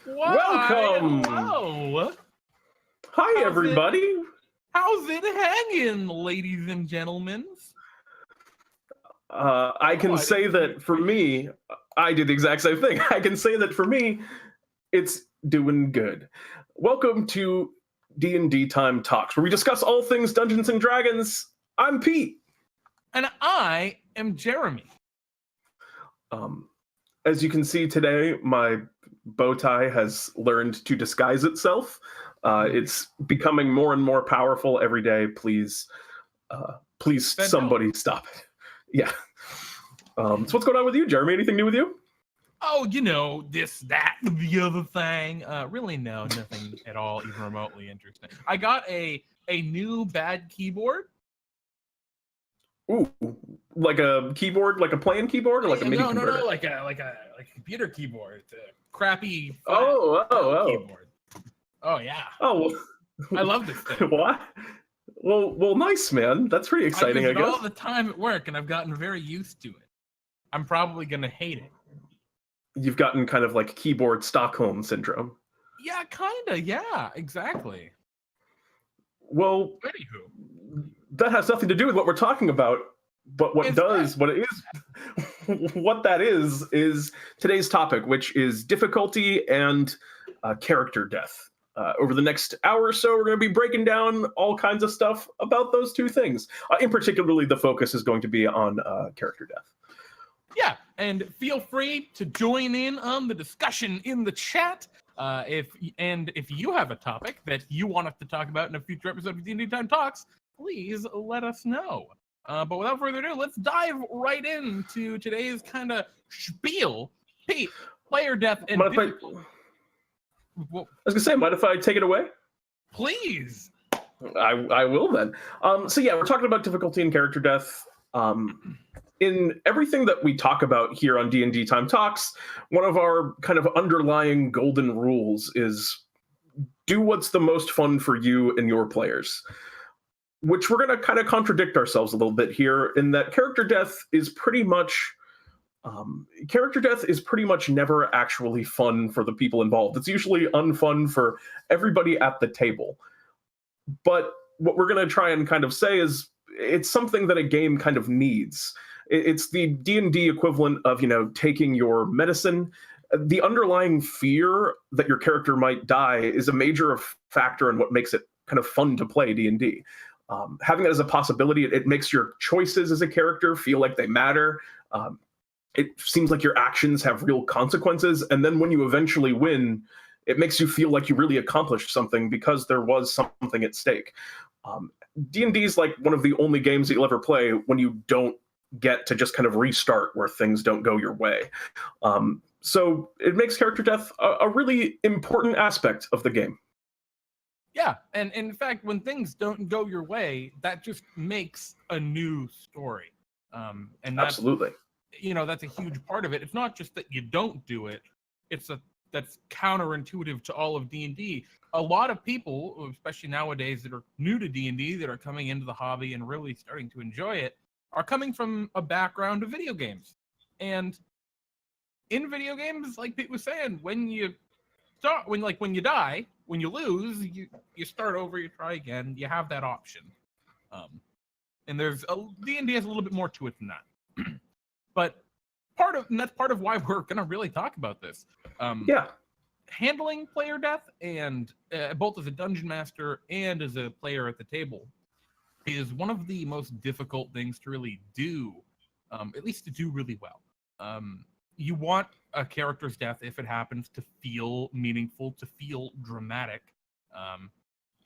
Welcome. Hello. Hi, everybody. How's it hanging, ladies and gentlemen? I can say that for me, I do the exact same thing. I can say that for me, it's doing good. Welcome to DnDTime Talks, where we discuss all things Dungeons and Dragons. I'm Pete. And I am Jeremy. As you can see today, my bow tie has learned to disguise itself. It's becoming more and more powerful every day. Please somebody stop it. Yeah. So what's going on with you, Jeremy? Anything new with you? Oh, you know, this, that, the other thing. Really, no, nothing at all, even remotely interesting. I got a new bad keyboard. Ooh, like a keyboard, like a playing keyboard, or like a MIDI converter? No, like a computer keyboard. It's a crappy keyboard. Oh yeah. Oh, I love this thing. What? Well, nice, man. That's pretty exciting. I guess all the time at work, and I've gotten very used to it. I'm probably gonna hate it. You've gotten kind of like keyboard Stockholm syndrome. Yeah, kinda. Yeah, exactly. Well, anywho, that has nothing to do with what we're talking about. But what that is today's topic, which is difficulty and character death. Over the next hour or so, we're going to be breaking down all kinds of stuff about those two things. In particularly, the focus is going to be on character death. Yeah, and feel free to join in on the discussion in the chat. If you have a topic that you want us to talk about in a future episode of DnDTime Talks, please let us know. But without further ado, let's dive right into today's kind of spiel. Pete, player death and difficulty. I was gonna say, mind if I take it away? Please. I will then. So yeah, we're talking about difficulty and character death. In everything that we talk about here on DnDTime Talks, one of our kind of underlying golden rules is do what's the most fun for you and your players. Which we're going to kind of contradict ourselves a little bit here in that character death is pretty much never actually fun for the people involved. It's usually unfun for everybody at the table. But what we're going to try and kind of say is it's something that a game kind of needs. It's the D&D equivalent of, taking your medicine. The underlying fear that your character might die is a major factor in what makes it kind of fun to play D&D. Having that as a possibility, it makes your choices as a character feel like they matter. It seems like your actions have real consequences. And then when you eventually win, it makes you feel like you really accomplished something because there was something at stake. D&D is like one of the only games that you'll ever play when you don't get to just kind of restart where things don't go your way. So it makes character death a really important aspect of the game. Yeah, and in fact, when things don't go your way, that just makes a new story. And that's, Absolutely. That's a huge part of it. It's not just that you don't do it; that's counterintuitive to all of D&D. A lot of people, especially nowadays, that are new to D&D, that are coming into the hobby and really starting to enjoy it, are coming from a background of video games. And in video games, like Pete was saying, when you die, when you lose, you start over, you try again, you have that option. And D&D has a little bit more to it than that. But that's part of why we're going to really talk about this. Handling player death, and both as a dungeon master and as a player at the table, is one of the most difficult things to really do, at least to do really well. You want a character's death, if it happens, to feel meaningful, to feel dramatic.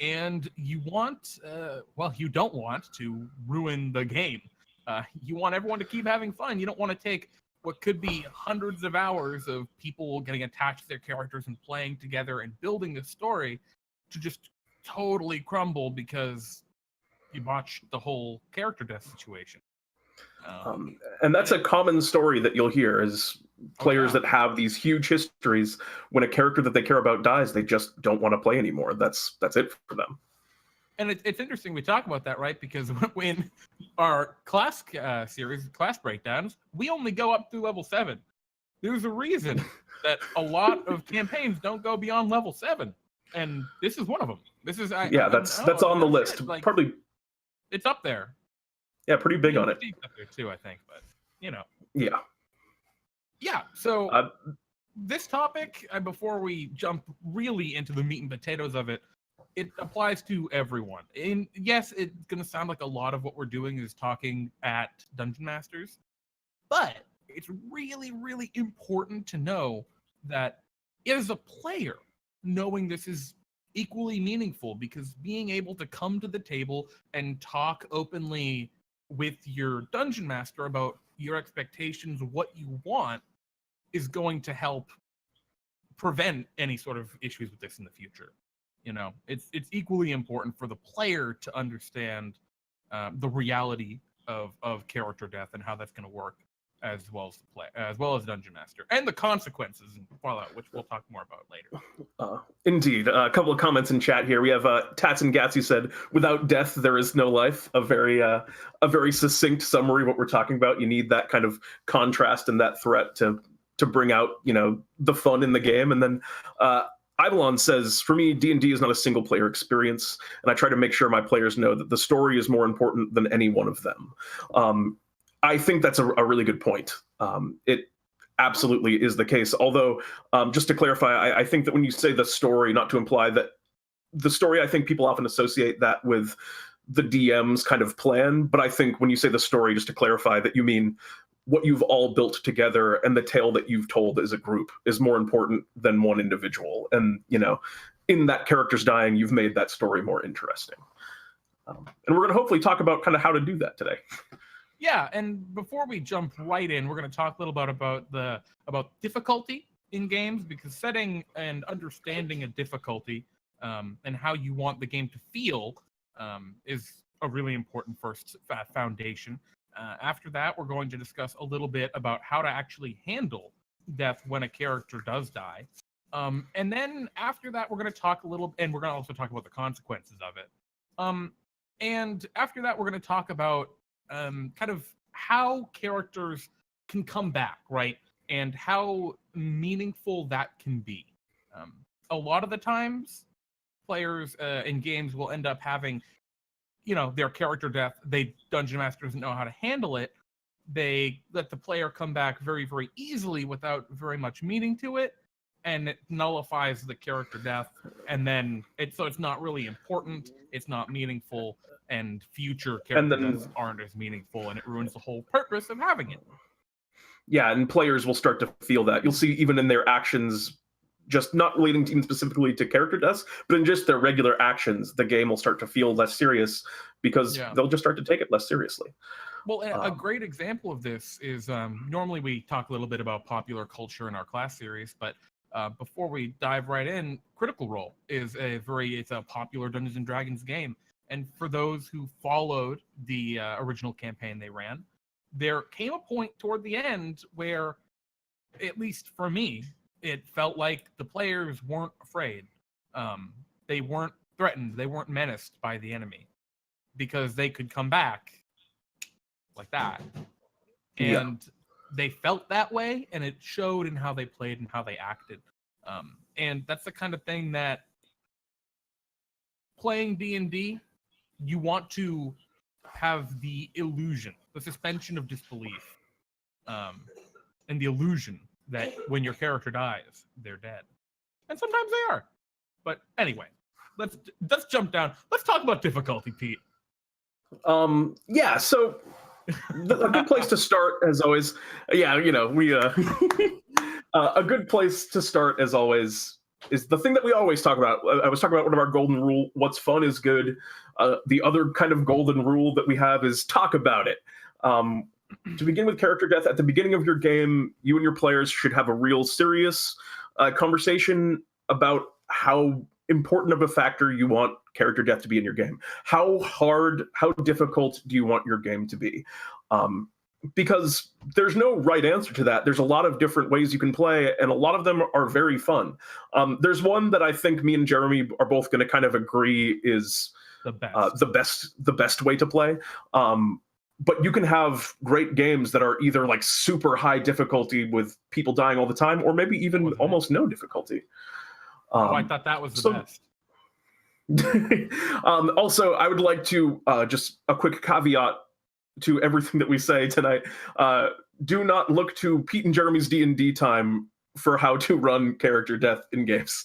And you want, you don't want to ruin the game. You want everyone to keep having fun. You don't want to take what could be hundreds of hours of people getting attached to their characters and playing together and building a story to just totally crumble because you botched the whole character death situation. And that's a common story that you'll hear is players that have these huge histories. When a character that they care about dies, they just don't want to play anymore. That's it for them. And it's interesting we talk about that, right? Because when our class series, class breakdowns, we only go up through level 7. There's a reason that a lot of campaigns don't go beyond level 7, and this is one of them. This is that's on the list. Like, probably it's up there. Yeah, pretty big on it. Up there too, I think, but Yeah. So this topic, before we jump really into the meat and potatoes of it, it applies to everyone. And yes, it's going to sound like a lot of what we're doing is talking at Dungeon Masters, but it's really, really important to know that as a player, knowing this is equally meaningful, because being able to come to the table and talk openly with your Dungeon Master about your expectations, what you want, is going to help prevent any sort of issues with this in the future. It's equally important for the player to understand the reality of character death and how that's going to work, as well as Dungeon Master, and the consequences in Fallout, which we'll talk more about later. Indeed. A couple of comments in chat here. We have Tats and Gatsy said, "Without death, there is no life." A very succinct summary of what we're talking about. You need that kind of contrast and that threat to bring out the fun in the game. And then Eidolon says, "For me, D&D is not a single player experience, and I try to make sure my players know that the story is more important than any one of them." I think that's a really good point. It absolutely is the case. Although, just to clarify, I think that when you say the story, not to imply that the story, I think people often associate that with the DM's kind of plan. But I think when you say the story, just to clarify, that you mean what you've all built together, and the tale that you've told as a group is more important than one individual. And, in that character's dying, you've made that story more interesting. And we're going to hopefully talk about kind of how to do that today. Yeah, and before we jump right in, we're going to talk a little bit about difficulty in games, because setting and understanding a difficulty and how you want the game to feel is a really important first foundation. After that, we're going to discuss a little bit about how to actually handle death when a character does die. And then after that, we're going to talk a little, and we're going to also talk about the consequences of it. And after that, we're going to talk about kind of how characters can come back, right? And how meaningful that can be. A lot of the times, players in games will end up having their character death, Dungeon Master doesn't know how to handle it. They let the player come back very, very easily without very much meaning to it, and it nullifies the character death, and then so it's not really important, it's not meaningful, and future character deaths aren't as meaningful, and it ruins the whole purpose of having it. Yeah, and players will start to feel that. You'll see even in their actions, just not relating even specifically to character deaths, but in just their regular actions, the game will start to feel less serious because they'll just start to take it less seriously. Well, a great example of this is normally we talk a little bit about popular culture in our class series, but before we dive right in, Critical Role is it's a popular Dungeons and Dragons game, and for those who followed the original campaign they ran, there came a point toward the end where, at least for me, it felt like the players weren't afraid. They weren't threatened. They weren't menaced by the enemy because they could come back like that. And they felt that way, and it showed in how they played and how they acted. And that's the kind of thing that playing D&D, you want to have the illusion, the suspension of disbelief, and the illusion that when your character dies, they're dead. And sometimes they are. But anyway, let's jump down. Let's talk about difficulty, Pete. So a good place to start, as always. We a good place to start, as always, is the thing that we always talk about. I was talking about one of our golden rule: what's fun is good. The other kind of golden rule that we have is talk about it. To begin with character death, at the beginning of your game, you and your players should have a real serious conversation about how important of a factor you want character death to be in your game. How hard, how difficult do you want your game to be? Because there's no right answer to that. There's a lot of different ways you can play, and a lot of them are very fun. There's one that I think me and Jeremy are both going to kind of agree is the best way to play. But you can have great games that are either like super high difficulty with people dying all the time, or maybe even almost no difficulty. I thought that was the best. Also, I would like to just a quick caveat to everything that we say tonight. Do not look to Pete and Jeremy's D&D time for how to run character death in games.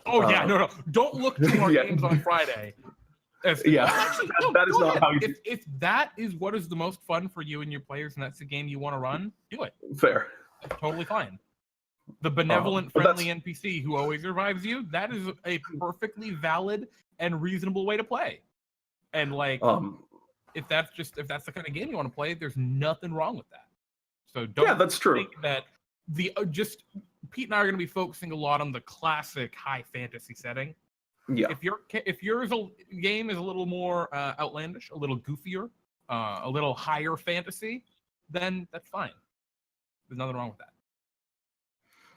No. Don't look to our games on Friday. Actually, that is not how you. If that is what is the most fun for you and your players, and that's the game you want to run, do it. Fair. That's totally fine. The benevolent, friendly NPC who always revives you, that is a perfectly valid and reasonable way to play. And if that's the kind of game you want to play, there's nothing wrong with that. So don't that's true. think that Pete and I are going to be focusing a lot on the classic high fantasy setting. Yeah. If your game is a little more outlandish, a little goofier, a little higher fantasy, then that's fine. There's nothing wrong with that.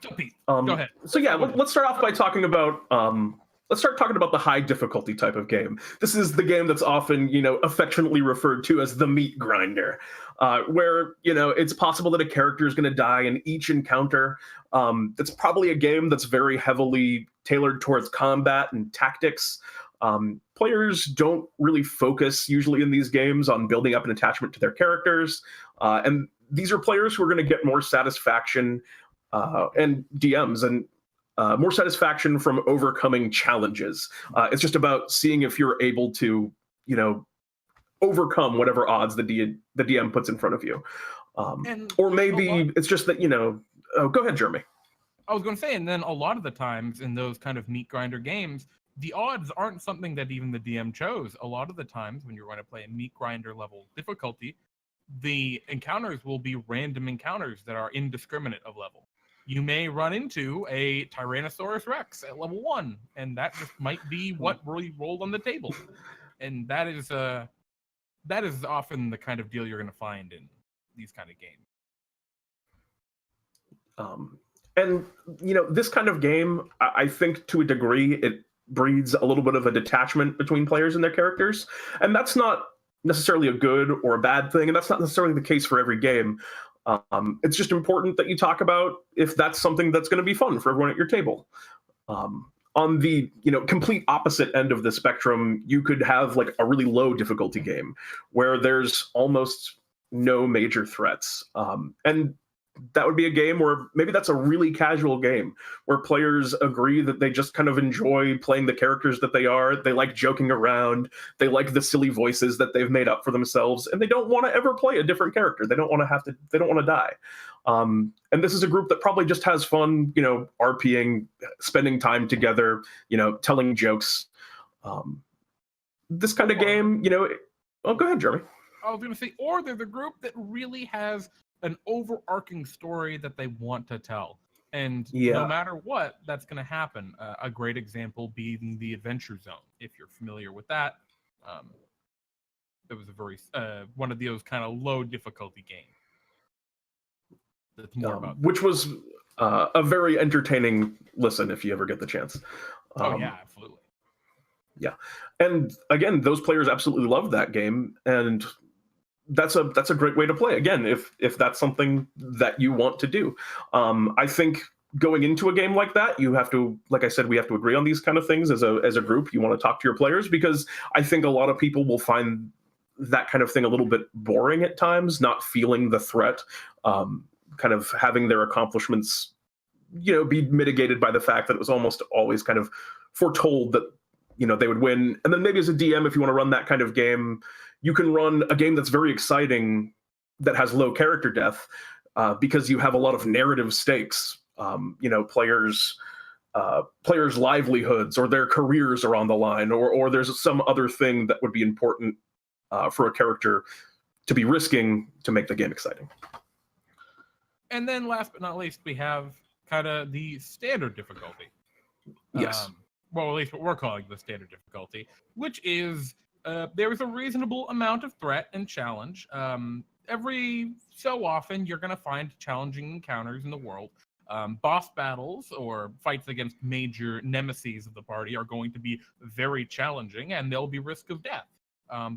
So Pete, go ahead. So let's start off by talking about the high difficulty type of game. This is the game that's often, affectionately referred to as the meat grinder, where, it's possible that a character is going to die in each encounter. It's probably a game that's very heavily tailored towards combat and tactics. Players don't really focus usually in these games on building up an attachment to their characters. And these are players who are going to get more satisfaction and DMs and more satisfaction from overcoming challenges. It's just about seeing if you're able to, overcome whatever odds the DM puts in front of you. Or maybe it's just that, go ahead, Jeremy. I was going to say, and then a lot of the times in those kind of meat grinder games, the odds aren't something that even the DM chose. A lot of the times when you're going to play a meat grinder level difficulty, the encounters will be random encounters that are indiscriminate of level. You may run into a Tyrannosaurus Rex at level 1, and that just might be what really rolled on the table. And that is often the kind of deal you're going to find in these kind of games. And, this kind of game, I think to a degree, it breeds a little bit of a detachment between players and their characters. And that's not necessarily a good or a bad thing, and that's not necessarily the case for every game. It's just important that you talk about if that's something that's going to be fun for everyone at your table. on the complete opposite end of the spectrum, you could have like a really low difficulty game where there's almost no major threats, and that would be a game where maybe that's a really casual game where players agree that they just kind of enjoy playing the characters that they are. They like joking around. They like the silly voices that they've made up for themselves, and they don't want to ever play a different character. They don't want to die. And this is a group that probably just has fun, RPing, spending time together, telling jokes. This kind of game, oh, go ahead, Jeremy. I was going to say, or they're the group that really has an overarching story that they want to tell. And no matter what, that's going to happen. A great example being the Adventure Zone, if you're familiar with that. It was a very one of those kind of low difficulty games. That's more about which was a very entertaining listen if you ever get the chance. Oh yeah, absolutely. Yeah, and again, those players absolutely loved that game, and that's a great way to play. Again, if that's something that you want to do, I think going into a game like that, you have to, like I said, we have to agree on these kind of things as a group. You want to talk to your players, because I think a lot of people will find that kind of thing a little bit boring at times, not feeling the threat, kind of having their accomplishments, be mitigated by the fact that it was almost always kind of foretold that they would win. And then maybe as a DM, if you want to run that kind of game, you can run a game that's very exciting that has low character death, because you have a lot of narrative stakes. Players' livelihoods or their careers are on the line, or there's some other thing that would be important for a character to be risking to make the game exciting. And then last but not least, we have kind of the standard difficulty. Yes. Well, at least what we're calling the standard difficulty, which is there's a reasonable amount of threat and challenge. Every so often, you're going to find challenging encounters in the world. Boss battles or fights against major nemeses of the party are going to be very challenging, and there'll be risk of death.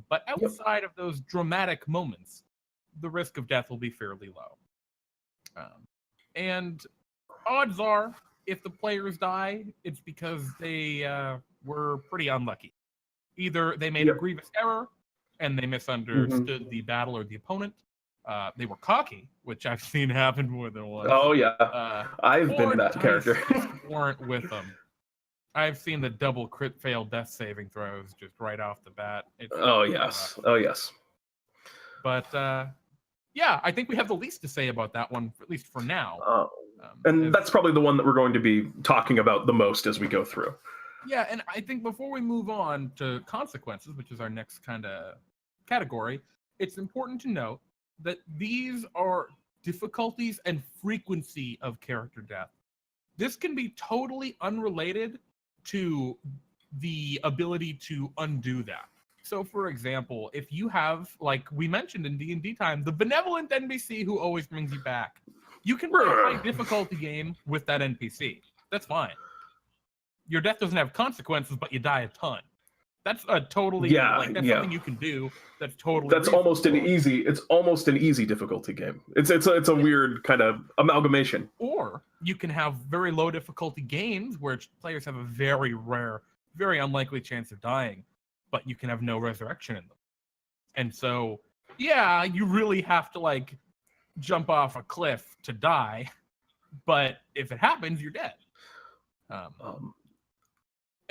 But outside of those dramatic moments, the risk of death will be fairly low. And odds are, if the players die, it's because they were pretty unlucky. Either they made a grievous error and they misunderstood the battle or the opponent. They were cocky, which I've seen happen more than once. Oh yeah, I've been that character. Weren't with them. I've seen the double crit fail death saving throws just right off the bat. Oh yes. But yeah, I think we have the least to say about that one, at least for now. And that's probably the one that we're going to be talking about the most as we go through. Yeah, and I think before we move on to consequences, which is our next kind of category, it's important to note that these are difficulties and frequency of character death. This can be totally unrelated to the ability to undo that. So, for example, if you have, like we mentioned in DnDTime, the benevolent NPC who always brings you back, you can play a high difficulty game with that NPC. That's fine. Your death doesn't have consequences, but you die a ton. That's a totally something you can do. That's totally. That's almost an easy. It's almost an easy difficulty game. It's a weird kind of amalgamation. Or you can have very low difficulty games where players have a very rare, very unlikely chance of dying, but you can have no resurrection in them. And so, yeah, you really have to jump off a cliff to die, but if it happens, you're dead.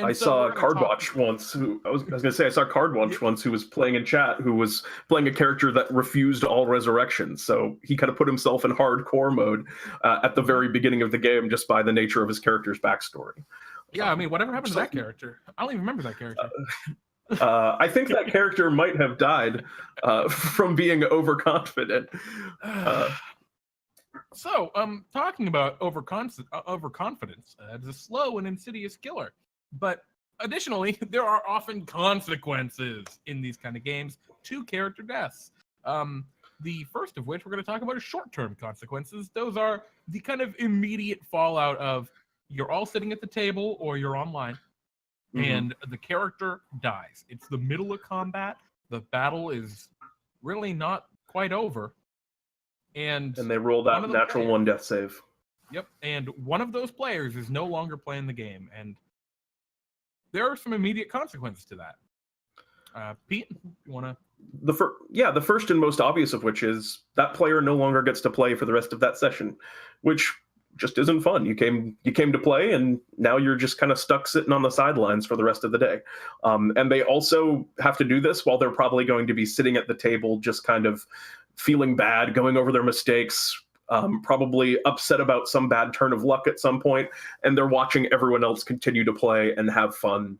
I saw Cardwatch once. I was going to say I saw Cardwatch once who was playing in chat, who was playing a character that refused all resurrections. So he kind of put himself in hardcore mode at the very beginning of the game, just by the nature of his character's backstory. Yeah, I mean, whatever happened to that character? I don't even remember that character. I think that character might have died from being overconfident. So, talking about overconfidence, it's a slow and insidious killer. But additionally, there are often consequences in these kind of games to character deaths. The first of which we're going to talk about is short-term consequences. Those are the kind of immediate fallout of you're all sitting at the table or you're online, and the character dies. It's the middle of combat. The battle is really not quite over. And they roll that natural one death save. Yep, and one of those players is no longer playing the game. And there are some immediate consequences to that. Pete, you want to? The first and most obvious of which is that player no longer gets to play for the rest of that session, which just isn't fun. You came to play, and now you're just kind of stuck sitting on the sidelines for the rest of the day. And they also have to do this while they're probably going to be sitting at the table, just kind of feeling bad, going over their mistakes, probably upset about some bad turn of luck at some point, and they're watching everyone else continue to play and have fun.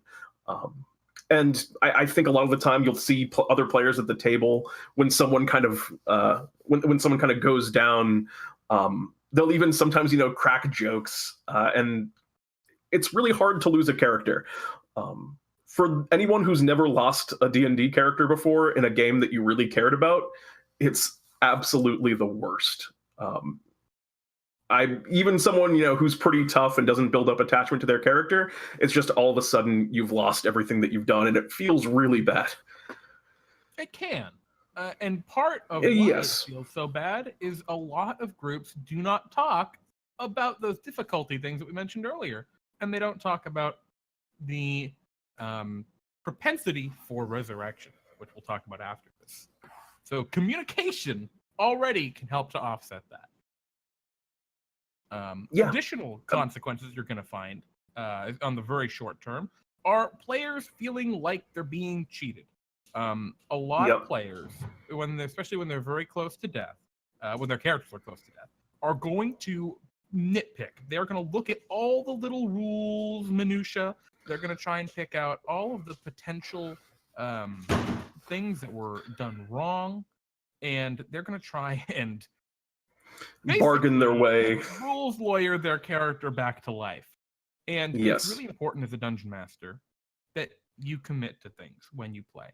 And I think a lot of the time you'll see other players at the table when someone kind of when someone kind of goes down. They'll even sometimes crack jokes, and it's really hard to lose a character. For anyone who's never lost a D&D character before in a game that you really cared about, it's absolutely the worst. Even someone who's pretty tough and doesn't build up attachment to their character, it's just all of a sudden you've lost everything that you've done, and it feels really bad. It can, and part of why it feels so bad is a lot of groups do not talk about those difficulty things that we mentioned earlier, and they don't talk about the propensity for resurrection, which we'll talk about after this. So communication already can help to offset that. Additional consequences you're going to find on the very short term are players feeling like they're being cheated. A lot of players, especially when they're very close to death, when their characters are close to death, are going to nitpick. They're going to look at all the little rules, minutia. They're going to try and pick out all of the potential things that were done wrong, and they're going to try and bargain their way, rules lawyer their character back to life. And it's really important as a dungeon master that you commit to things when you play.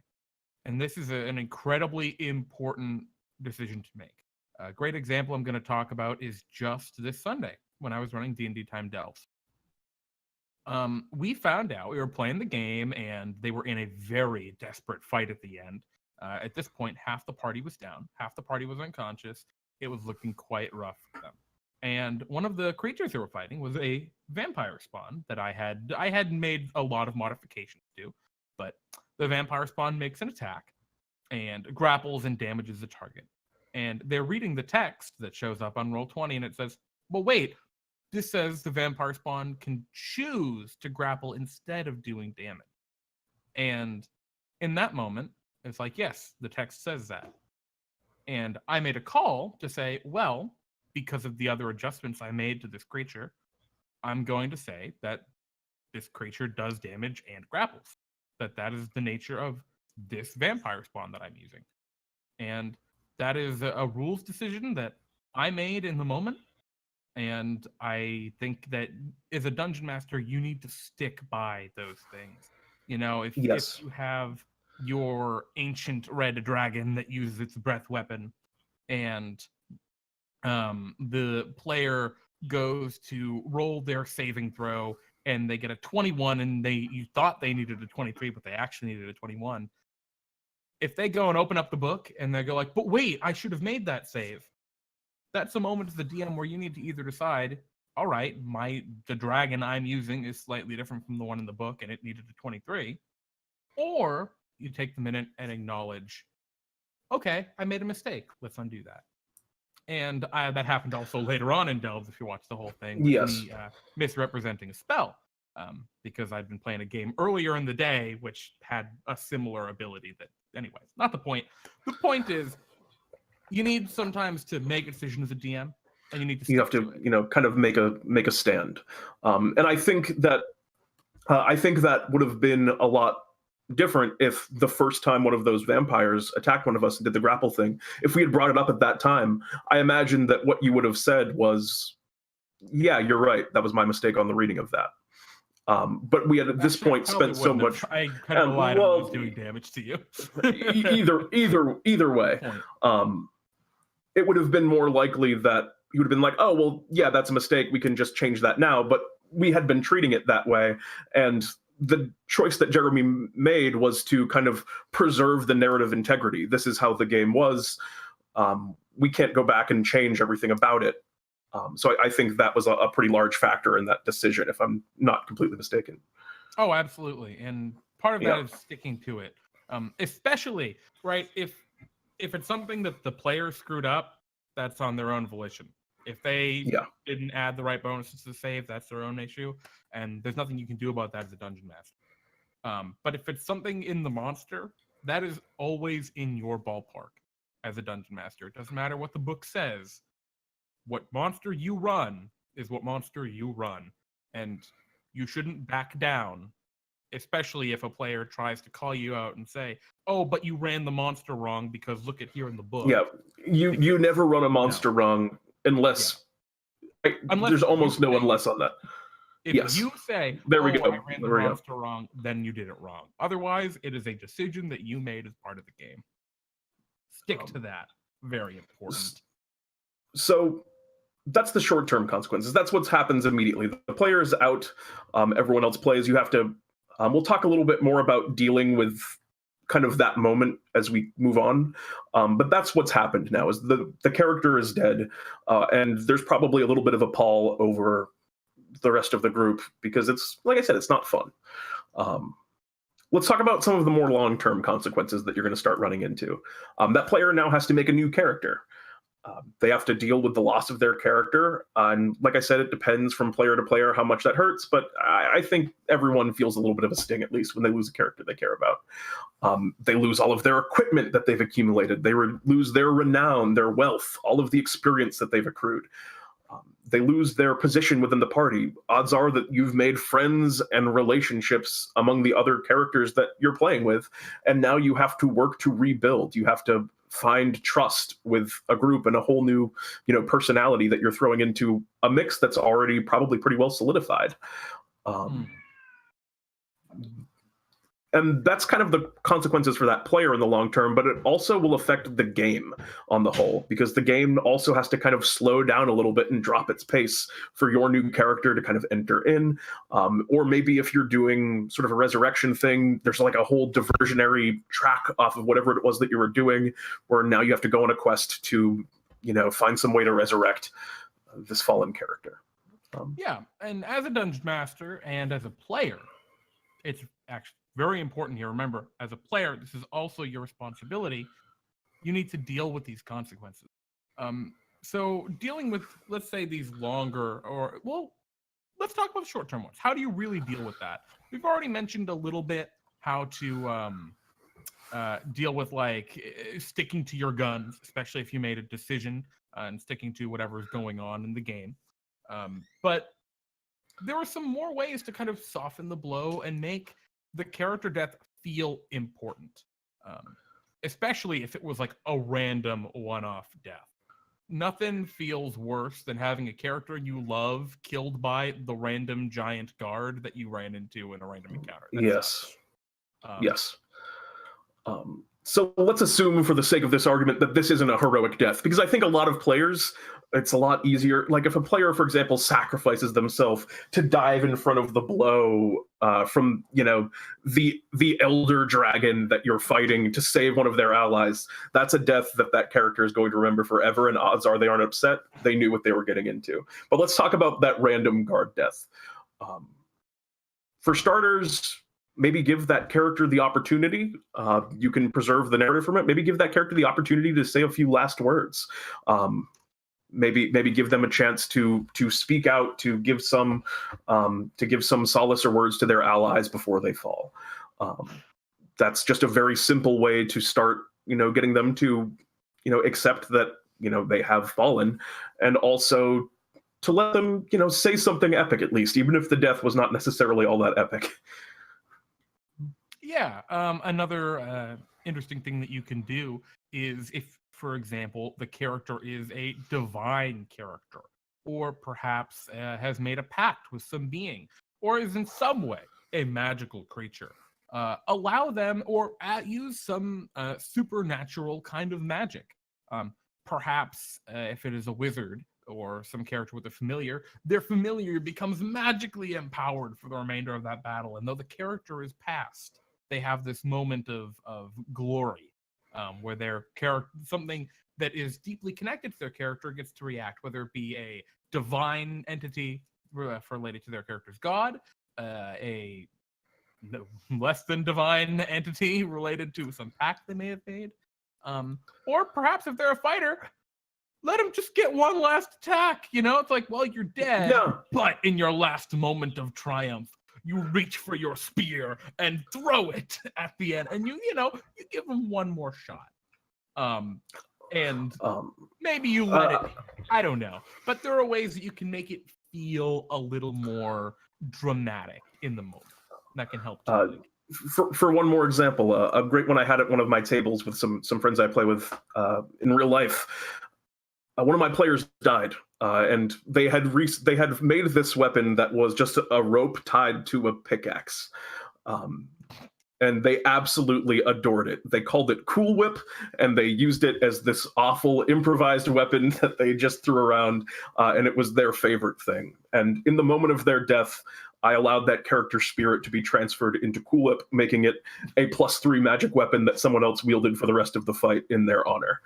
And this is an incredibly important decision to make. A great example I'm going to talk about is just this Sunday when I was running DnDTime Delves. We found out we were playing the game and they were in a very desperate fight at the end. At this point, half the party was down, half the party was unconscious. It was looking quite rough for them. And one of the creatures they were fighting was a vampire spawn that I had made a lot of modifications to, but the vampire spawn makes an attack and grapples and damages the target. And they're reading the text that shows up on Roll20, and it says, well, wait, this says the vampire spawn can choose to grapple instead of doing damage. And in that moment, it's like, yes, the text says that. And I made a call to say, well, because of the other adjustments I made to this creature, I'm going to say that this creature does damage and grapples. That is the nature of this vampire spawn that I'm using. And that is a rules decision that I made in the moment. And I think that as a dungeon master, you need to stick by those things. If you have your ancient red dragon that uses its breath weapon, and the player goes to roll their saving throw and they get a 21, and you thought they needed a 23, but they actually needed a 21. If they go and open up the book and they go like, but wait, I should have made that save. That's a moment as the DM where you need to either decide, all right, the dragon I'm using is slightly different from the one in the book and it needed a 23, or you take the minute and acknowledge, okay, I made a mistake. Let's undo that. And that happened also later on in Delves, if you watch the whole thing. With me, misrepresenting a spell, because I'd been playing a game earlier in the day which had a similar ability that, anyways, not the point. The point is, you need sometimes to make a decision as a DM, and you need to. You have to, kind of make a stand. And I think that would have been a lot different if the first time one of those vampires attacked one of us and did the grapple thing, if we had brought it up at that time, I imagine that what you would have said was, yeah, you're right, that was my mistake on the reading of that. But we had at this point spent so much. I kind of relied on was doing damage to you. either way, it would have been more likely that you would have been like, oh well, yeah, that's a mistake, we can just change that now. But we had been treating it that way, and the choice that Jeremy made was to kind of preserve the narrative integrity. This is how the game was. We can't go back and change everything about it. So I think that was a pretty large factor in that decision, if I'm not completely mistaken. Oh, absolutely. And part of that Yeah. is sticking to it. Especially, right, if it's something that the player screwed up, that's on their own volition. If they Yeah. didn't add the right bonuses to save, that's their own issue. And there's nothing you can do about that as a dungeon master. But if it's something in the monster, that is always in your ballpark as a dungeon master. It doesn't matter what the book says. What monster you run is what monster you run. And you shouldn't back down, especially if a player tries to call you out and say, "Oh, but you ran the monster wrong because look at here in the book." Yeah. You never run a monster wrong unless Unless there's you almost no say, unless on that. if Yes. you say, There we "Oh, go. I ran the There we go. monster wrong," then you did it wrong. Otherwise, it is a decision that you made as part of the game. Stick to that. Very important. So that's the short-term consequences. That's what happens immediately. The player is out. Everyone else plays. You have to. We'll talk a little bit more about dealing with kind of that moment as we move on. But that's what's happened now. Is the character is dead, and there's probably a little bit of a pall over the rest of the group because it's, like I said, it's not fun. Let's talk about some of the more long-term consequences that you're going to start running into. That player now has to make a new character. They have to deal with the loss of their character. And like I said, it depends from player to player how much that hurts, but I think everyone feels a little bit of a sting, at least when they lose a character they care about. They lose all of their equipment that they've accumulated. They lose their renown, their wealth, all of the experience that they've accrued. They lose their position within the party. Odds are that you've made friends and relationships among the other characters that you're playing with, and now you have to work to rebuild. You have to find trust with a group and a whole new, personality that you're throwing into a mix that's already probably pretty well solidified. And that's kind of the consequences for that player in the long term, but it also will affect the game on the whole, because the game also has to kind of slow down a little bit and drop its pace for your new character to kind of enter in. Or maybe if you're doing sort of a resurrection thing, there's like a whole diversionary track off of whatever it was that you were doing, where now you have to go on a quest to, find some way to resurrect this fallen character. Yeah, and as a dungeon master and as a player, it's actually very important here. Remember, as a player, this is also your responsibility. You need to deal with these consequences. So dealing with, let's say, these longer, let's talk about the short-term ones. How do you really deal with that? We've already mentioned a little bit how to deal with sticking to your guns, especially if you made a decision and sticking to whatever's going on in the game. But there are some more ways to kind of soften the blow and make the character death feel important, especially if it was like a random one-off death. Nothing feels worse than having a character you love killed by the random giant guard that you ran into in a random encounter. Yes. Yes. So let's assume, for the sake of this argument, that this isn't a heroic death, because I think a lot of players, it's a lot easier. Like if a player, for example, sacrifices themselves to dive in front of the blow from, the elder dragon that you're fighting to save one of their allies, that's a death that character is going to remember forever, and odds are they aren't upset. They knew what they were getting into. But let's talk about that random guard death. For starters, maybe give that character the opportunity. You can preserve the narrative from it. Maybe give that character the opportunity to say a few last words. Maybe give them a chance to speak out, to give some solace or words to their allies before they fall. That's just a very simple way to start, getting them to, accept that, they have fallen, and also to let them, say something epic at least, even if the death was not necessarily all that epic. Yeah, another interesting thing that you can do is if, for example, the character is a divine character, or perhaps has made a pact with some being, or is in some way a magical creature. Allow them or use some supernatural kind of magic. Perhaps if it is a wizard or some character with a familiar, their familiar becomes magically empowered for the remainder of that battle. And though the character is past, they have this moment of glory where their character, something that is deeply connected to their character, gets to react, whether it be a divine entity related to their character's god, a less than divine entity related to some pact they may have made. Or perhaps if they're a fighter, let him just get one last attack. It's like, well, you're dead, but in your last moment of triumph, you reach for your spear and throw it at the end, and you give him one more shot. And maybe you let it. I don't know, but there are ways that you can make it feel a little more dramatic in the moment. That can help too. For one more example, a great one I had at one of my tables with some friends I play with in real life. One of my players died, and they had made this weapon that was just a rope tied to a pickaxe, and they absolutely adored it. They called it Cool Whip, and they used it as this awful improvised weapon that they just threw around, and it was their favorite thing. And in the moment of their death, I allowed that character spirit to be transferred into Cool Whip, making it a +3 magic weapon that someone else wielded for the rest of the fight in their honor.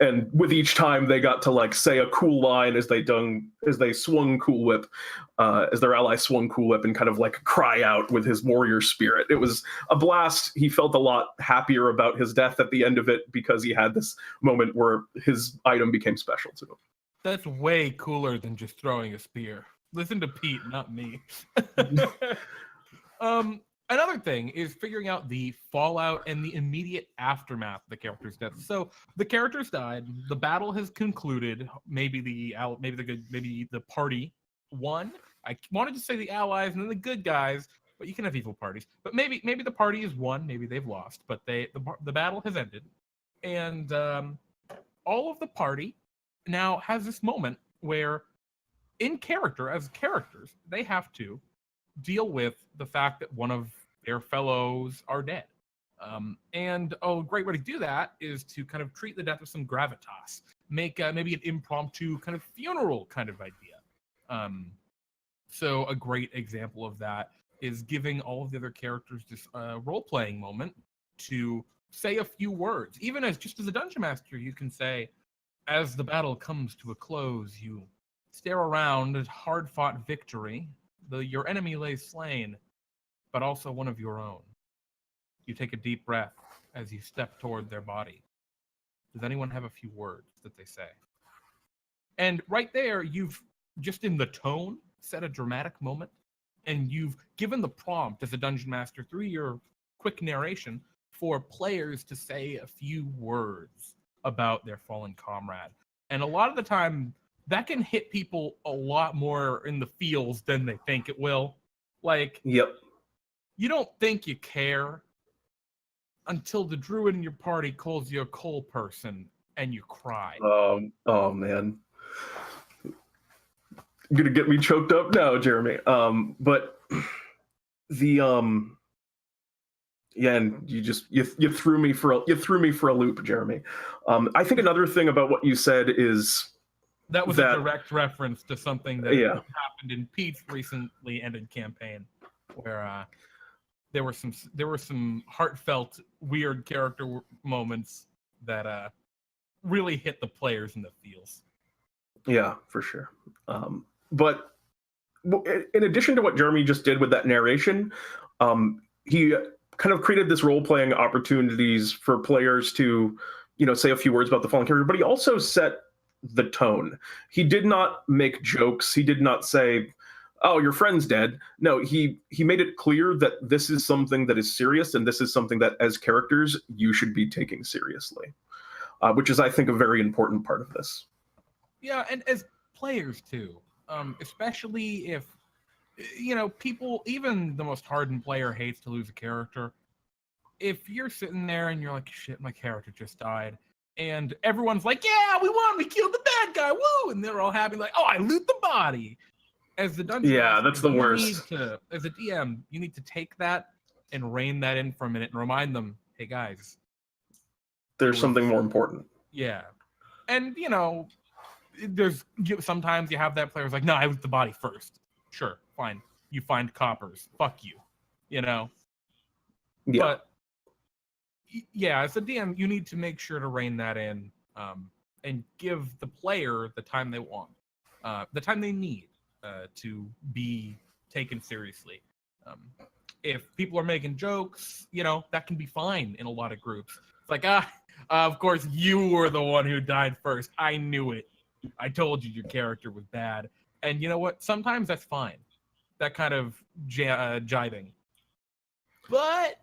And with each time, they got to say a cool line as they swung Cool Whip, as their ally swung Cool Whip, and kind of cry out with his warrior spirit. It was a blast. He felt a lot happier about his death at the end of it because he had this moment where his item became special to him. That's way cooler than just throwing a spear. Listen to Pete, not me. Another thing is figuring out the fallout and the immediate aftermath of the character's death. So the characters died, the battle has concluded. Maybe the party won. I wanted to say the allies and then the good guys, but you can have evil parties. But maybe the party is won. Maybe they've lost, but the battle has ended, and all of the party now has this moment where, in character, as characters, they have to deal with the fact that one of their fellows are dead. And a great way to do that is to kind of treat the death with some gravitas, make maybe an impromptu kind of funeral kind of idea. So a great example of that is giving all of the other characters this role-playing moment to say a few words. Even as a dungeon master, you can say, as the battle comes to a close, you stare around at hard-fought victory. Your enemy lays slain, but also one of your own. You take a deep breath as you step toward their body. Does anyone have a few words that they say? And right there, you've just in the tone set a dramatic moment, and you've given the prompt as a dungeon master through your quick narration for players to say a few words about their fallen comrade. And a lot of the time, that can hit people a lot more in the feels than they think it will. Yep. You don't think you care until the druid in your party calls you a coal person and you cry. Oh man. You're gonna get me choked up now, Jeremy. But the yeah, and you threw me for a loop, Jeremy. I think another thing about what you said is that was a direct reference to something that happened in Pete's recently ended campaign, where there were some heartfelt, weird character moments that really hit the players in the feels. Yeah, for sure. But in addition to what Jeremy just did with that narration, he kind of created this role-playing opportunities for players to, say a few words about the fallen character, but he also set the tone. He did not make jokes. He did not say, oh, your friend's dead. No, he made it clear that this is something that is serious, and this is something that as characters you should be taking seriously, which is, I think, a very important part of this. Yeah, and as players too, especially if, people, even the most hardened player hates to lose a character. If you're sitting there and you're like, shit, my character just died, and everyone's like, yeah, we won, we killed the bad guy, woo, and they're all happy, like, oh, I loot the body. As the dungeon master, that's the worst. As a DM, you need to take that and rein that in for a minute and remind them, hey guys, there's something more important. Yeah, and sometimes you have that player's like, no, I loot the body first. Sure, fine. You find coppers. Fuck you. Yeah. But yeah, as a DM, you need to make sure to rein that in, and give the player the time they want, the time they need to be taken seriously. If people are making jokes, that can be fine in a lot of groups. It's like, of course you were the one who died first. I knew it. I told you your character was bad. And you know what? Sometimes that's fine. That kind of jibing. But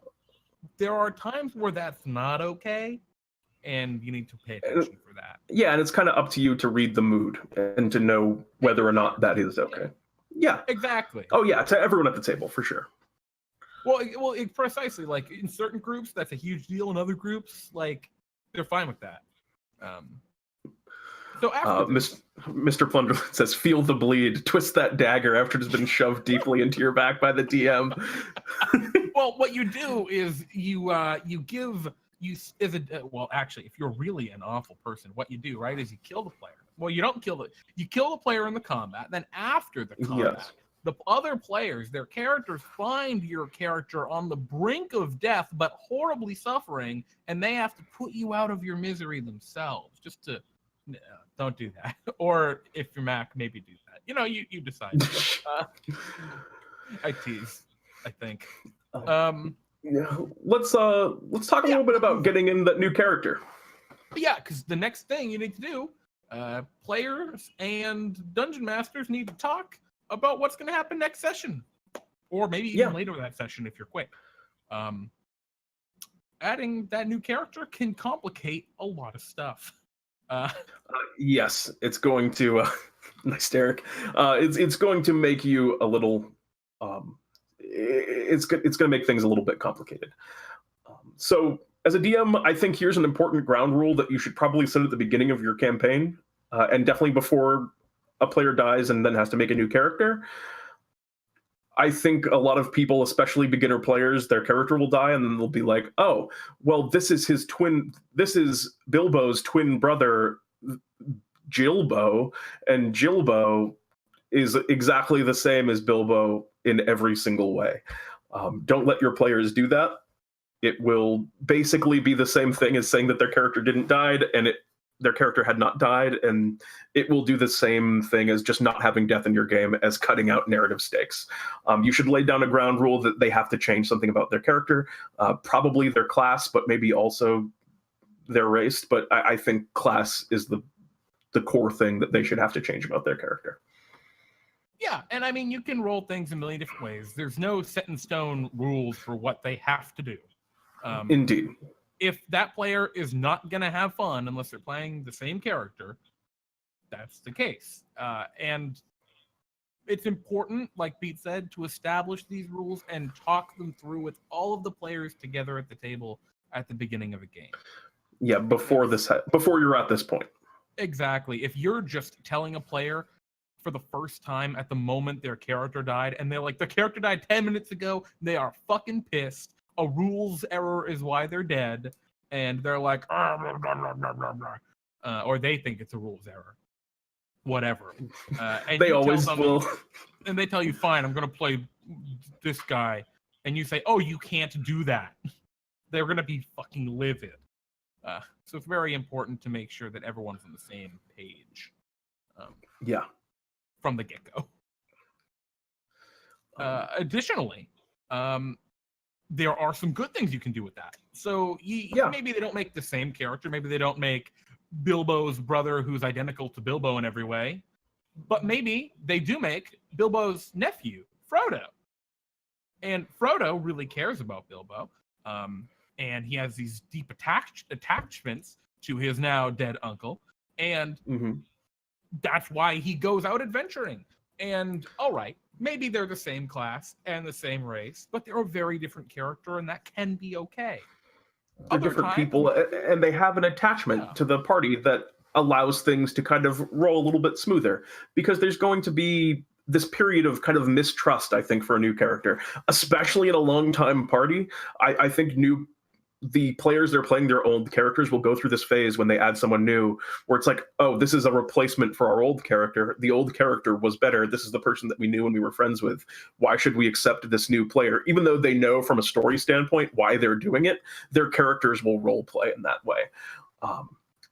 there are times where that's not okay, and you need to pay attention for that. Yeah, and it's kind of up to you to read the mood and to know whether or not that is okay. Yeah. Exactly. Oh, yeah, to everyone at the table, for sure. Well, precisely. Like, in certain groups, that's a huge deal. In other groups, like, they're fine with that. So after Mr. Plunderland says, "Feel the bleed. Twist that dagger after it has been shoved deeply into your back by the DM." Well, what you do is actually, if you're really an awful person, what you do, right, is you kill the player. Well, you don't kill you kill the player in the combat. Then after the combat, Yes. the other players, their characters, find your character on the brink of death, but horribly suffering, and they have to put you out of your misery themselves. Just to don't do that. Or if you're Mac, maybe do that. You decide. I tease, I think. Yeah, let's talk a little bit about getting in that new character. Yeah, because the next thing you need to do, players and dungeon masters need to talk about what's going to happen next session, or maybe even later that session if you're quick. Adding that new character can complicate a lot of stuff. Yes, it's going to. Nice, Derek. It's going to make you a little. It's going to make things a little bit complicated. So, as a DM, I think here's an important ground rule that you should probably set at the beginning of your campaign, and definitely before a player dies and then has to make a new character. I think a lot of people, especially beginner players, their character will die, and then they'll be like, "Oh, well, this is Bilbo's twin brother, Gilbo, and Gilbo is exactly the same as Bilbo in every single way." Don't let your players do that. It will basically be the same thing as saying that their character didn't die and their character had not died, and it will do the same thing as just not having death in your game, as cutting out narrative stakes. You should lay down a ground rule that they have to change something about their character, probably their class, but maybe also their race. But I think class is the core thing that they should have to change about their character. Yeah, and I mean, you can roll things a million different ways. There's no set in stone rules for what they have to do. Indeed. If that player is not going to have fun unless they're playing the same character, that's the case. And it's important, like Pete said, to establish these rules and talk them through with all of the players together at the table at the beginning of a game. Yeah, before you're at this point. Exactly. If you're just telling a player for the first time at the moment their character died, and they're like, the character died 10 minutes ago, they are fucking pissed. A rules error is why they're dead, and they're like, blah, blah, blah, blah. Or they think it's a rules error. Whatever. And they always will. And they tell you, fine, I'm going to play this guy. And you say, oh, you can't do that. They're going to be fucking livid. So it's very important to make sure that everyone's on the same page. Yeah. From the get-go. Additionally, there are some good things you can do with that. So maybe they don't make the same character. Maybe they don't make Bilbo's brother who's identical to Bilbo in every way. But maybe they do make Bilbo's nephew, Frodo. And Frodo really cares about Bilbo. And he has these deep attachments to his now dead uncle. And that's why he goes out adventuring. And all right, maybe they're the same class and the same race, but they're a very different character, and that can be okay. They're different people, and they have an attachment to the party that allows things to kind of roll a little bit smoother, because there's going to be this period of kind of mistrust, I think, for a new character, especially in a long-time party. I think the players that are playing their old characters will go through this phase when they add someone new where it's like, oh, this is a replacement for our old character. The old character was better. This is the person that we knew and we were friends with. Why should we accept this new player? Even though they know from a story standpoint why they're doing it, their characters will role play in that way.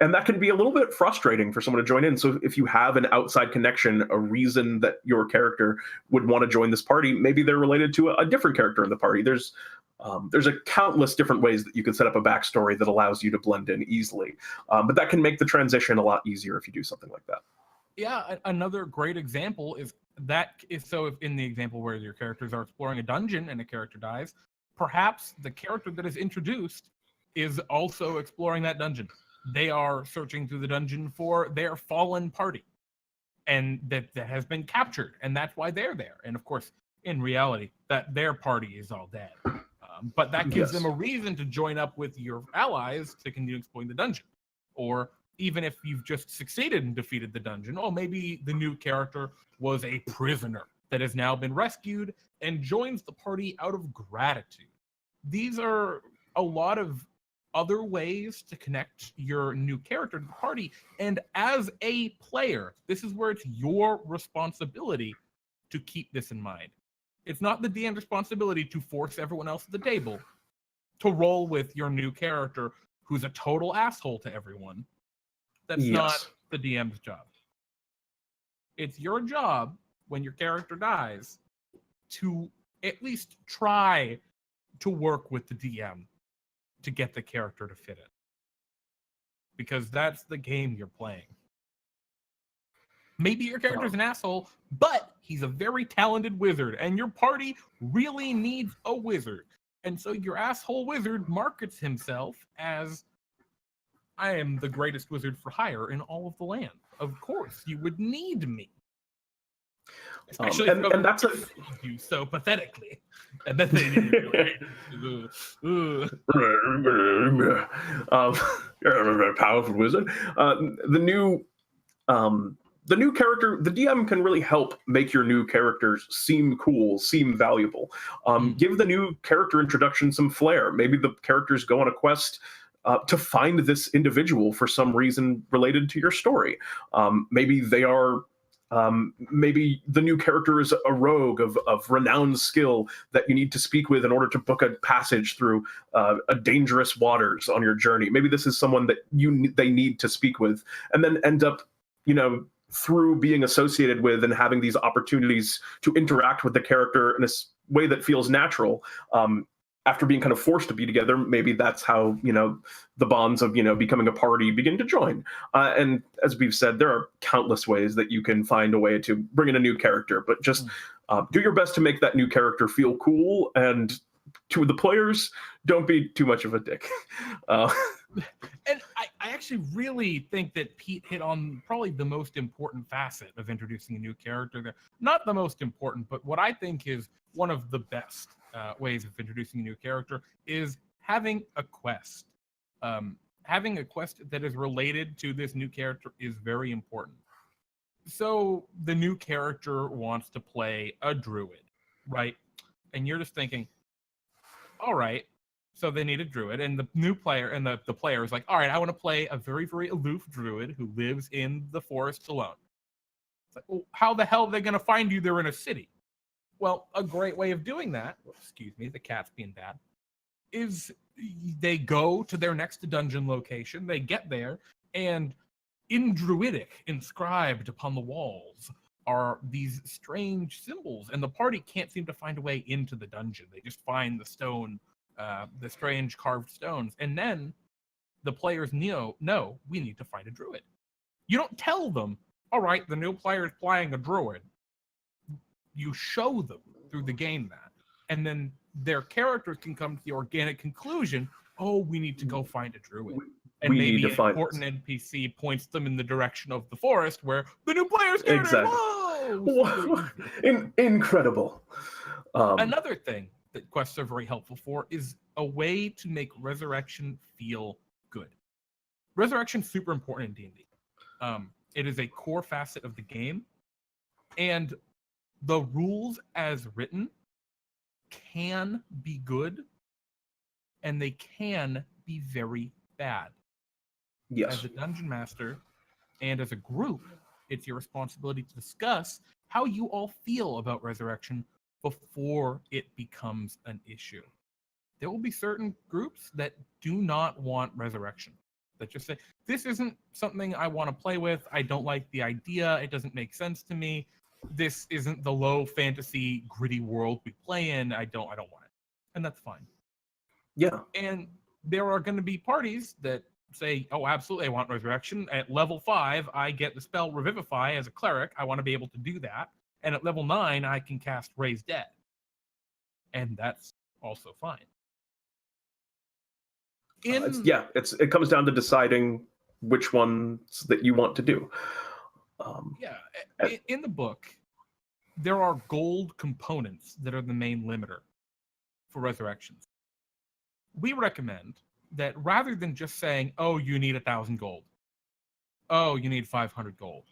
And that can be a little bit frustrating for someone to join in. So if you have an outside connection, a reason that your character would want to join this party, maybe they're related to a different character in the party. There's a countless different ways that you can set up a backstory that allows you to blend in easily. But that can make the transition a lot easier if you do something like that. Yeah, another great example is if in the example where your characters are exploring a dungeon and a character dies, perhaps the character that is introduced is also exploring that dungeon. They are searching through the dungeon for their fallen party, and that has been captured, and that's why they're there. And of course, in reality, that their party is all dead. But that gives them a reason to join up with your allies to continue exploring the dungeon. Or even if you've just succeeded and defeated the dungeon, maybe the new character was a prisoner that has now been rescued and joins the party out of gratitude. These are a lot of other ways to connect your new character to the party. And as a player, this is where it's your responsibility to keep this in mind. It's not the DM's responsibility to force everyone else at the table to roll with your new character who's a total asshole to everyone. That's not the DM's job. It's your job when your character dies to at least try to work with the DM to get the character to fit it. Because that's the game you're playing. Maybe your character's an asshole, but he's a very talented wizard, and your party really needs a wizard. And so your asshole wizard markets himself as, I am the greatest wizard for hire in all of the land. Of course, you would need me. Especially and that's you so pathetically. And then they did powerful wizard. The new character, the DM can really help make your new characters seem cool, seem valuable. Give the new character introduction some flair. Maybe the characters go on a quest to find this individual for some reason related to your story. Maybe they are. Maybe the new character is a rogue of renowned skill that you need to speak with in order to book a passage through a dangerous waters on your journey. Maybe this is someone that they need to speak with, and then end up, through being associated with and having these opportunities to interact with the character in a way that feels natural. After being kind of forced to be together, maybe that's how, the bonds of, becoming a party begin to join. And as we've said, there are countless ways that you can find a way to bring in a new character, but just do your best to make that new character feel cool. And to the players, don't be too much of a dick. And I actually really think that Pete hit on probably the most important facet of introducing a new character there. Not the most important, but what I think is one of the best ways of introducing a new character is having a quest. Having a quest that is related to this new character is very important. So the new character wants to play a druid, right? And you're just thinking, all right, so they need a druid, and the new player and the player is like, all right, I want to play a very, very aloof druid who lives in the forest alone. It's like, well, how the hell are they going to find you? They're in a city. Well, a great way of doing that, excuse me, the cat's being bad, is they go to their next dungeon location, they get there, and in Druidic, inscribed upon the walls, are these strange symbols, and the party can't seem to find a way into the dungeon. They just find the stone, the strange carved stones, and then the players know, we need to find a druid. You don't tell them, all right, the new player is playing a druid. You show them through the game that, and then their characters can come to the organic conclusion, we need to go find a druid. And maybe an important NPC points them in the direction of the forest where the new player's character. Whoa! Incredible. Another thing that quests are very helpful for is a way to make Resurrection feel good. Resurrection's super important in D&D. It is a core facet of the game, and the rules as written can be good, and they can be very bad. Yes. As a dungeon master and as a group, it's your responsibility to discuss how you all feel about Resurrection before it becomes an issue. There will be certain groups that do not want Resurrection. that just say, this isn't something I want to play with. I don't like the idea. It doesn't make sense to me. This isn't the low fantasy gritty world we play in. I don't want it. And that's fine. Yeah. And there are going to be parties that say, oh, absolutely, I want Resurrection. At level 5, I get the spell Revivify as a cleric. I want to be able to do that. And at level 9, I can cast Raise Dead. And that's also fine. It comes down to deciding which ones that you want to do. In the book, there are gold components that are the main limiter for Resurrections. We recommend that rather than just saying, oh, you need 1,000 gold. Oh, you need 500 gold.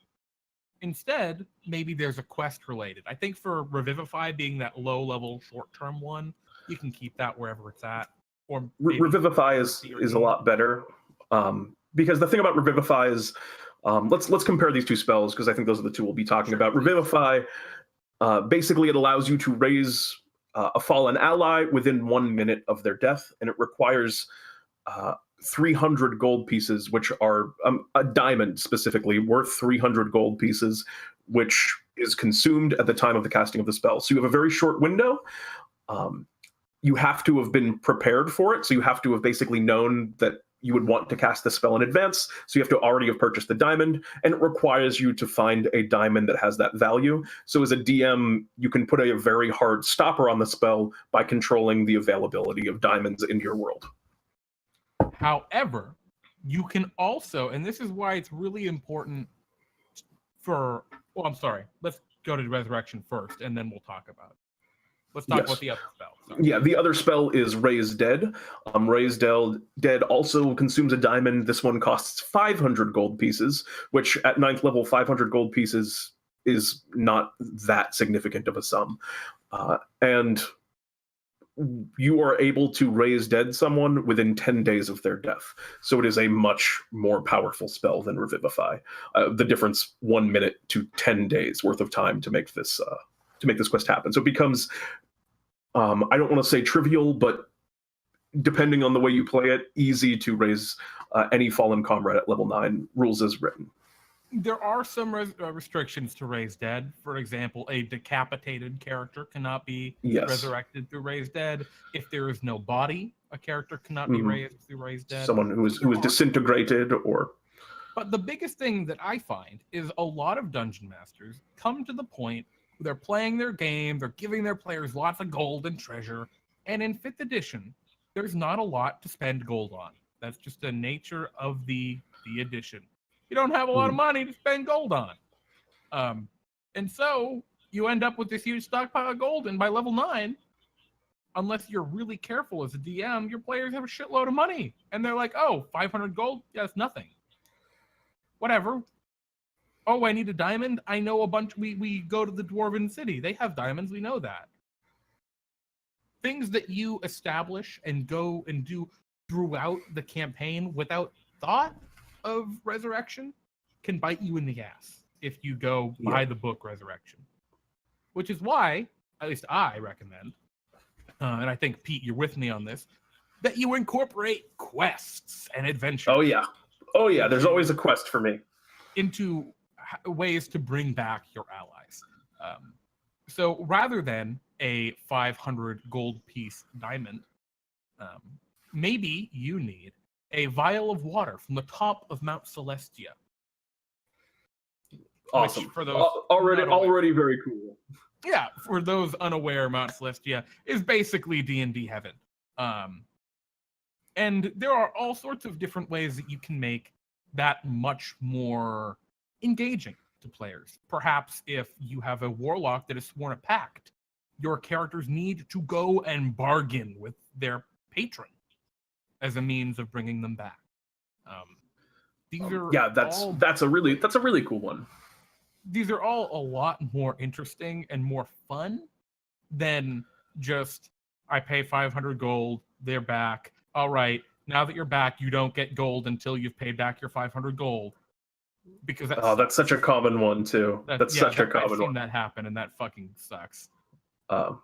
Instead, maybe there's a quest related. I think for Revivify being that low level short-term one, you can keep that wherever it's at. Or Revivify is a lot better, because the thing about Revivify is, let's compare these two spells, because I think those are the two we'll be talking about. Revivify, basically it allows you to raise a fallen ally within 1 minute of their death, and it requires 300 gold pieces, which are a diamond specifically worth 300 gold pieces, which is consumed at the time of the casting of the spell. So you have a very short window. You have to have been prepared for it. So you have to have basically known that you would want to cast the spell in advance. So you have to already have purchased the diamond, and it requires you to find a diamond that has that value. So as a DM, you can put a very hard stopper on the spell by controlling the availability of diamonds in your world. However, you can also, and this is why it's really important for, well, I'm sorry, let's go to Resurrection first, and then we'll talk about it. Let's talk about the other spell. Sorry. Yeah, the other spell is Raise Dead. Raise Dead also consumes a diamond. This one costs 500 gold pieces, which at 9th level, 500 gold pieces is not that significant of a sum. And you are able to raise dead someone within 10 days of their death. So it is a much more powerful spell than Revivify. The difference, 1 minute to 10 days worth of time to make this quest happen. So it becomes, I don't want to say trivial, but depending on the way you play it, easy to raise any fallen comrade at level 9, rules as written. There are some restrictions to Raise Dead. For example, a decapitated character cannot be resurrected through Raise Dead. If there is no body, a character cannot be raised through Raise Dead. Someone who is disintegrated or... But the biggest thing that I find is a lot of dungeon masters come to the point where they're playing their game, they're giving their players lots of gold and treasure, and in 5th edition, there's not a lot to spend gold on. That's just the nature of the edition. You don't have a lot of money to spend gold on. And so you end up with this huge stockpile of gold, and by level 9, unless you're really careful as a DM, your players have a shitload of money. And they're like, oh, 500 gold? Yeah, that's nothing. Whatever. Oh, I need a diamond? I know a bunch. We go to the Dwarven City. They have diamonds. We know that. Things that you establish and go and do throughout the campaign without thought of Resurrection can bite you in the ass if you go by the book Resurrection. Which is why, at least I recommend, and I think, Pete, you're with me on this, that you incorporate quests and adventures. Oh yeah, there's always a quest for me. Into ways to bring back your allies. So rather than a 500 gold piece diamond, maybe you need a vial of water from the top of Mount Celestia. Awesome. For those already very cool. Yeah, for those unaware, Mount Celestia is basically D&D heaven. And there are all sorts of different ways that you can make that much more engaging to players. Perhaps if you have a warlock that has sworn a pact, your characters need to go and bargain with their patron as a means of bringing them back. That's a really cool one. These are all a lot more interesting and more fun than just, I pay 500 gold, they're back. All right, now that you're back, you don't get gold until you've paid back your 500 gold. Because that's such a common one too. I've seen that happen, and that fucking sucks. I'm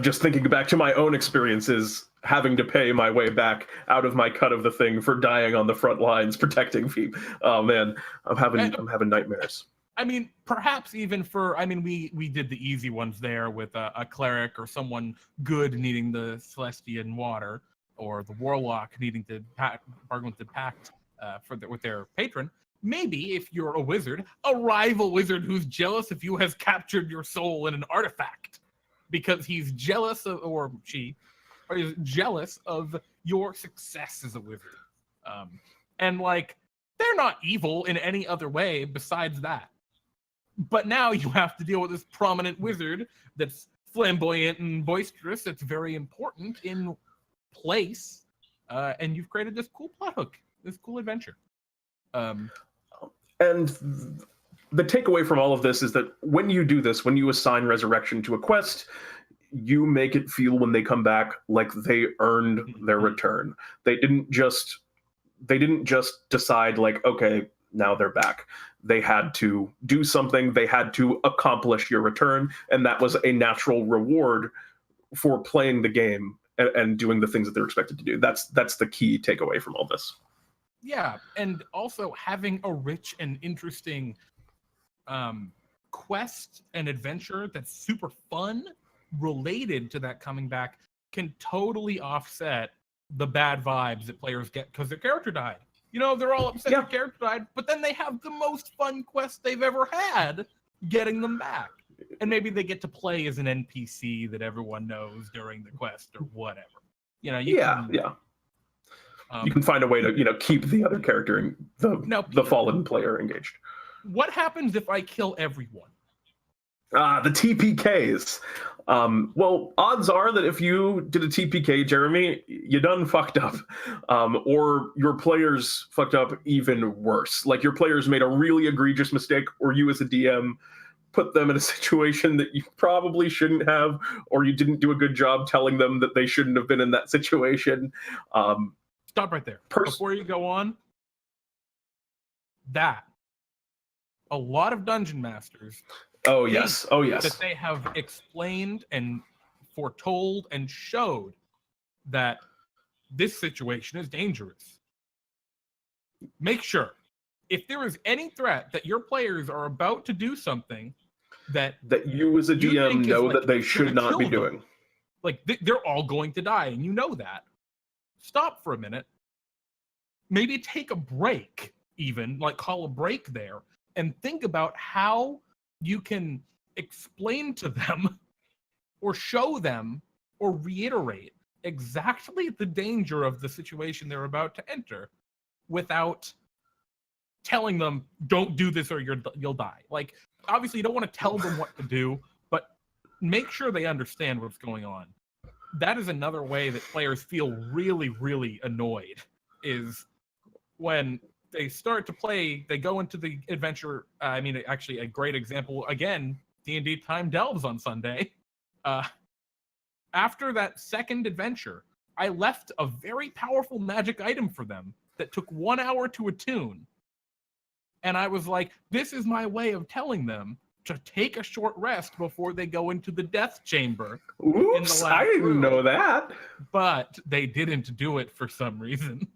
just thinking back to my own experiences. having to pay my way back out of my cut of the thing for dying on the front lines protecting people. Oh man, I'm having nightmares. I mean, perhaps even for, I mean, we did the easy ones there with a cleric or someone good needing the Celestian water, or the warlock needing to bargain with the pact with their patron. Maybe if you're a wizard, a rival wizard who's jealous if you has captured your soul in an artifact because he's jealous of, or she, or is jealous of your success as a wizard. And like, they're not evil in any other way besides that. But now you have to deal with this prominent wizard that's flamboyant and boisterous. That's very important in place. And you've created this cool plot hook, this cool adventure. And the takeaway from all of this is that when you do this, when you assign resurrection to a quest, you make it feel when they come back like they earned their return. They didn't just decide like, okay, now they're back. They had to do something. They had to accomplish your return, and that was a natural reward for playing the game and doing the things that they're expected to do. That's the key takeaway from all this. Yeah, and also having a rich and interesting quest and adventure that's super fun related to that coming back can totally offset the bad vibes that players get because their character died. You know, they're all upset their character died, but then they have the most fun quest they've ever had getting them back. And maybe they get to play as an NPC that everyone knows during the quest or whatever. You know, you can find a way to, keep the other character and the fallen player engaged. What happens if I kill everyone? The TPKs. Well, odds are that if you did a TPK, Jeremy, you done fucked up. Or your players fucked up even worse. Like your players made a really egregious mistake, or you as a DM put them in a situation that you probably shouldn't have, or you didn't do a good job telling them that they shouldn't have been in that situation. Stop right there. Before you go on, that a lot of dungeon masters that they have explained and foretold and showed that this situation is dangerous. Make sure, if there is any threat that your players are about to do something that you as a DM know that they should not be doing. Like, they're all going to die, and you know that. Stop for a minute. Maybe take a break, even, like call a break there, and think about how you can explain to them or show them or reiterate exactly the danger of the situation they're about to enter without telling them, don't do this or you'll die. Like, obviously you don't want to tell them what to do, but make sure they understand what's going on. That is another way that players feel really, really annoyed, is when they start to play, they go into the adventure. Actually, a great example, again, DnDTime Delves on Sunday. After that second adventure, I left a very powerful magic item for them that took 1 hour to attune. And I was like, this is my way of telling them to take a short rest before they go into the death chamber. Oops, I didn't know that. But they didn't do it for some reason.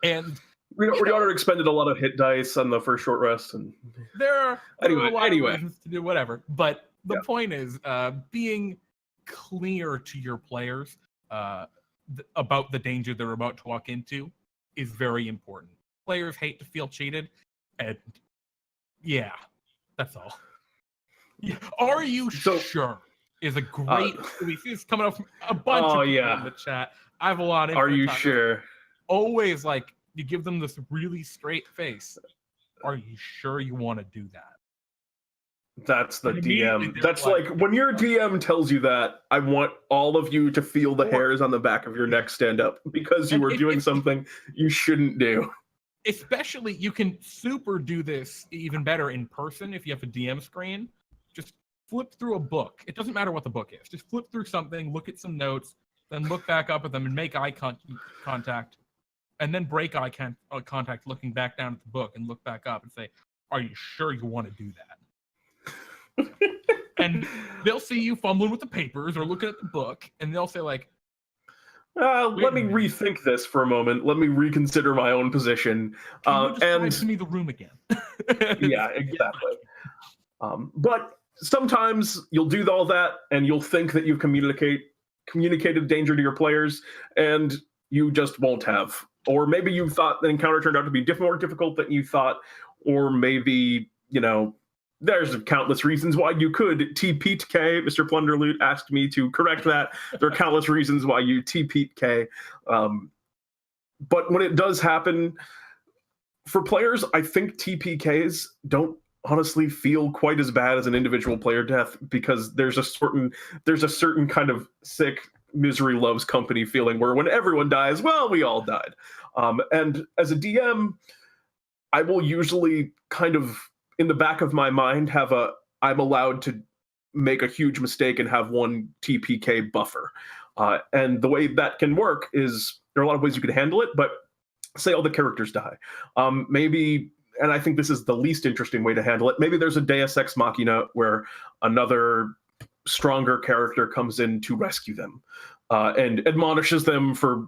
And Rihanna expended a lot of hit dice on the first short rest, and there are a lot of reasons to do whatever. But the point is, being clear to your players about the danger they're about to walk into is very important. Players hate to feel cheated, and that's all. Yeah. Are you sure? Is a great. We see this coming up from a bunch of people in the chat. I have a lot of. Are you sure? Always like, you give them this really straight face. Are you sure you want to do that? That's the DM. That's like when your DM tells you that, I want all of you to feel the hairs on the back of your neck stand up because you were doing something you shouldn't do. Especially, you can super do this even better in person if you have a DM screen. Just flip through a book. It doesn't matter what the book is. Just flip through something, look at some notes, then look back up at them and make eye contact. And then break eye contact looking back down at the book and look back up and say, are you sure you want to do that? And they'll see you fumbling with the papers or looking at the book, and they'll say like, let me rethink this for a moment. Let me reconsider my own position. Can you describe to me the room again? Yeah, exactly. But sometimes you'll do all that, and you'll think that you've communicated danger to your players, and you just won't have. Or maybe you thought the encounter turned out to be more difficult than you thought, or maybe, there's countless reasons why you could TPK. Mr. Plunderloot asked me to correct that. There are countless reasons why you TPK. But when it does happen, for players, I think TPKs don't honestly feel quite as bad as an individual player death, because there's a certain kind of sick misery loves company feeling where when everyone dies, well, we all died. And as a DM, I will usually kind of in the back of my mind I'm allowed to make a huge mistake and have one TPK buffer. And the way that can work is there are a lot of ways you could handle it, but say all the characters die. Maybe, and I think this is the least interesting way to handle it, maybe there's a Deus Ex Machina where another stronger character comes in to rescue them and admonishes them for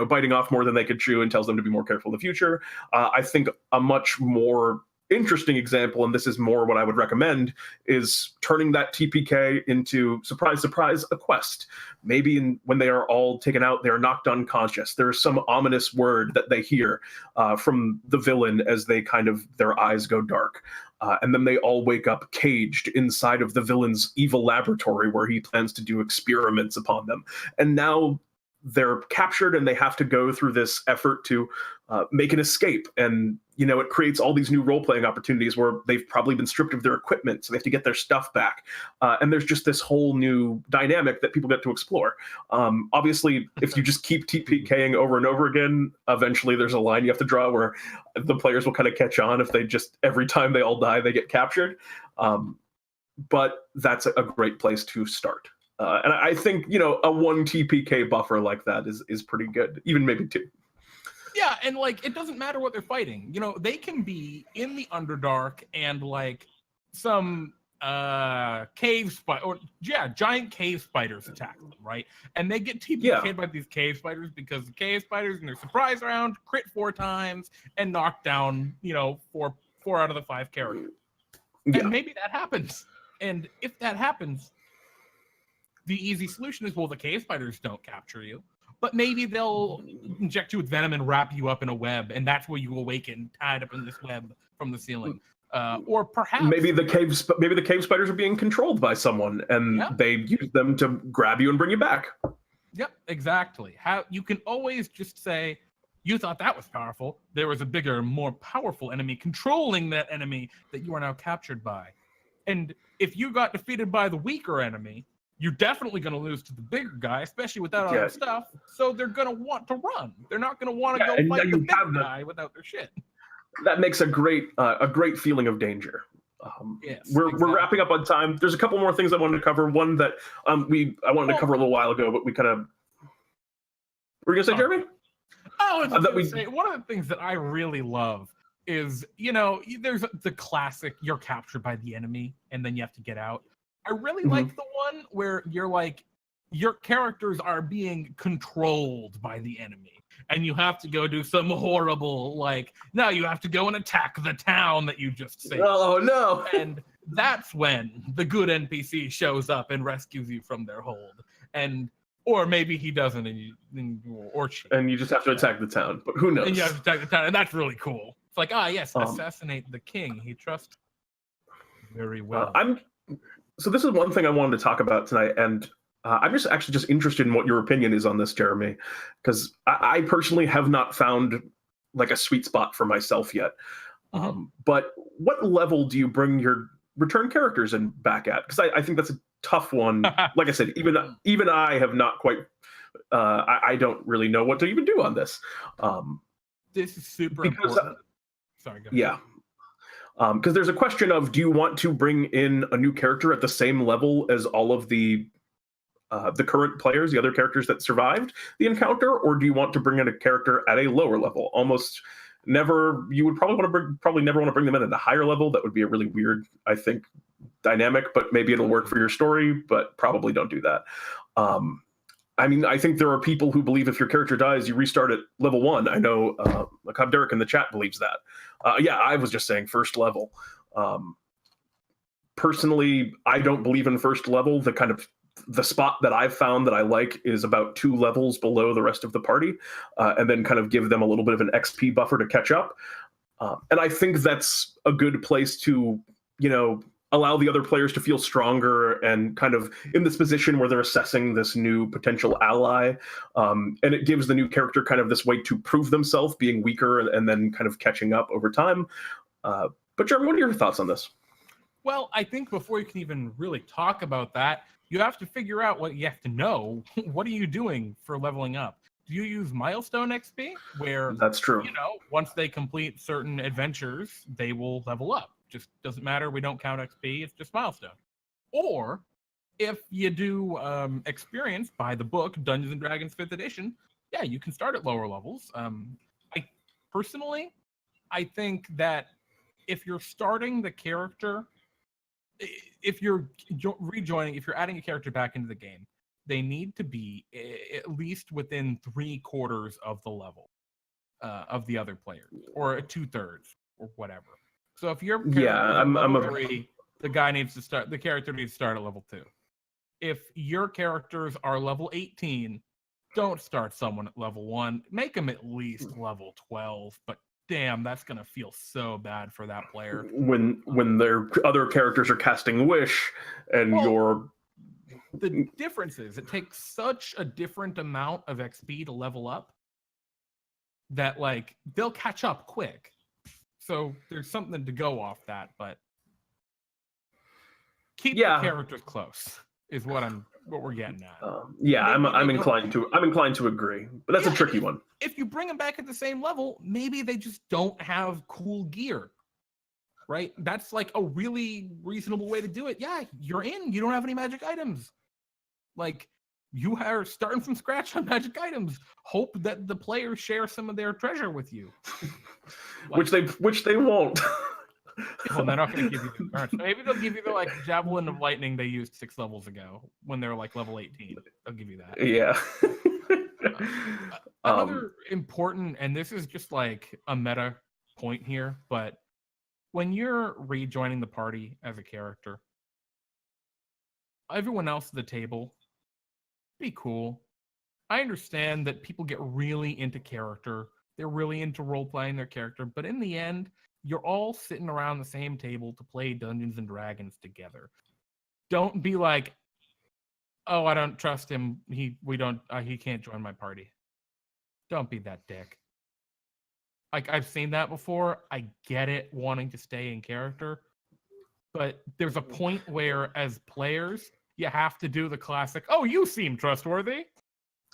biting off more than they could chew and tells them to be more careful in the future. I think a much more interesting example, and this is more what I would recommend, is turning that TPK into, surprise, surprise, a quest. Maybe when they are all taken out, they are knocked unconscious. There is some ominous word that they hear from the villain as their eyes go dark. And then they all wake up caged inside of the villain's evil laboratory where he plans to do experiments upon them. And now they're captured and they have to go through this effort to make an escape. And, it creates all these new role-playing opportunities where they've probably been stripped of their equipment, so they have to get their stuff back. And there's just this whole new dynamic that people get to explore. Obviously, if you just keep TPKing over and over again, eventually there's a line you have to draw where the players will kind of catch on if they just, every time they all die, they get captured. But that's a great place to start. And I think, a one TPK buffer like that is pretty good, even maybe two. Yeah, and it doesn't matter what they're fighting. They can be in the Underdark and some giant cave spiders attack them, right? And they get TPK'd by these cave spiders because the cave spiders in their surprise round crit 4 times and knock down, 4 out of the 5 characters. Yeah. And maybe that happens. And if that happens, the easy solution is, well, the cave spiders don't capture you, but maybe they'll inject you with venom and wrap you up in a web, and that's where you awaken tied up in this web from the ceiling. Or perhaps maybe the cave spiders are being controlled by someone, and they use them to grab you and bring you back. Yep, exactly. You can always just say, you thought that was powerful. There was a bigger, more powerful enemy controlling that enemy that you are now captured by. And if you got defeated by the weaker enemy, you're definitely going to lose to the bigger guy, especially without all their stuff. So they're going to want to run. They're not going to want to go fight the big guy without their shit. That makes a great feeling of danger. We're wrapping up on time. There's a couple more things I wanted to cover. One that I wanted to cover a little while ago, but we kind of. Were you going to say, Jeremy? I was going to say, one of the things that I really love is, there's the classic, you're captured by the enemy, and then you have to get out. I really like the one where your characters are being controlled by the enemy, and you have to go do some horrible, now you have to go and attack the town that you just saved. Oh, no. And that's when the good NPC shows up and rescues you from their hold. Or maybe he doesn't, and you just have to attack the town, but who knows? And you have to attack the town, and that's really cool. It's yes, assassinate the king. He trusts very well. So this is one thing I wanted to talk about tonight, and I'm just interested in what your opinion is on this, Jeremy, because I personally have not found a sweet spot for myself yet. But what level do you bring your return characters in back at? Because I think that's a tough one. Like I said, even I have not quite. I don't really know what to even do on this. This is super important. Sorry, go ahead. Yeah. Because there's a question of, do you want to bring in a new character at the same level as all of the current players, the other characters that survived the encounter, or do you want to bring in a character at a lower level? Almost never. You would probably never want to bring them in at a higher level. That would be a really weird, I think, dynamic. But maybe it'll work for your story. But probably don't do that. I mean, I think there are people who believe if your character dies, you restart at level 1. I know Derek in the chat believes that. Yeah, I was just saying first level. Personally, I don't believe in first level. The spot that I've found that I like is about 2 levels below the rest of the party, and then kind of give them a little bit of an XP buffer to catch up. And I think that's a good place to, allow the other players to feel stronger and kind of in this position where they're assessing this new potential ally. And it gives the new character kind of this way to prove themselves, being weaker and then kind of catching up over time. But Jeremy, what are your thoughts on this? Well, I think before you can even really talk about that, you have to figure out what you have to know. What are you doing for leveling up? Do you use milestone XP, where that's true? Once they complete certain adventures, they will level up. Just doesn't matter. We don't count XP. It's just milestone. Or if you do experience by the book, Dungeons and Dragons 5th edition, yeah, you can start at lower levels. I think that if you're starting the character, if you're rejoining, if you're adding a character back into the game, they need to be at least within 3/4 of the level of the other player, or 2/3, or whatever. So if your character level 3, the character needs to start at level 2. If your characters are level 18, don't start someone at level 1. Make them at least level 12, but damn, that's gonna feel so bad for that player when their other characters are casting Wish and the difference is it takes such a different amount of XP to level up that they'll catch up quick. So there's something to go off that, but keep the characters close is what we're getting at. I'm inclined to agree, but that's a tricky one. If you bring them back at the same level, maybe they just don't have cool gear, right? That's a really reasonable way to do it. Yeah, you're in. You don't have any magic items. You are starting from scratch on magic items. Hope that the players share some of their treasure with you, which they won't. Well, they're not going to give you the cards. Maybe they'll give you the javelin of lightning they used 6 levels ago when they're level 18. They'll give you that. Yeah. Another important, and this is just a meta point here, but when you're rejoining the party as a character, everyone else at the table, be cool. I understand that people get really into character. They're really into role-playing their character, but in the end, you're all sitting around the same table to play Dungeons and Dragons together. Don't be like, oh, I don't trust him. He can't join my party. Don't be that dick. I've seen that before. I get it, wanting to stay in character, but there's a point where, as players, you have to do the classic, oh, you seem trustworthy.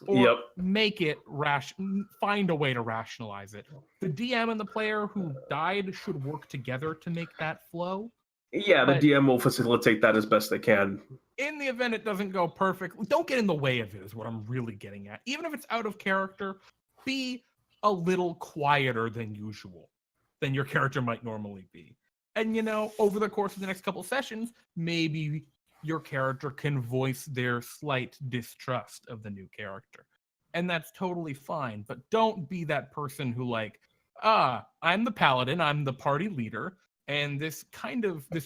Or make it find a way to rationalize it. The DM and the player who died should work together to make that flow. Yeah, the DM will facilitate that as best they can. In the event it doesn't go perfect, don't get in the way of it, is what I'm really getting at. Even if it's out of character, be a little quieter than usual, than your character might normally be. And, over the course of the next couple sessions, maybe your character can voice their slight distrust of the new character. And that's totally fine. But don't be that person who I'm the paladin, I'm the party leader, and this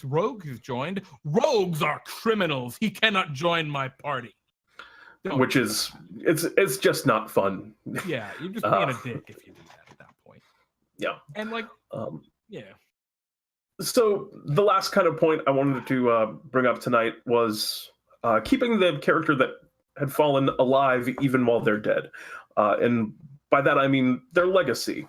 rogue has joined. Rogues are criminals. He cannot join my party. Which is, it's just not fun. Yeah, you're just being a dick if you do that at that point. Yeah. And yeah. So the last kind of point I wanted to bring up tonight was keeping the character that had fallen alive even while they're dead. And by that, I mean their legacy.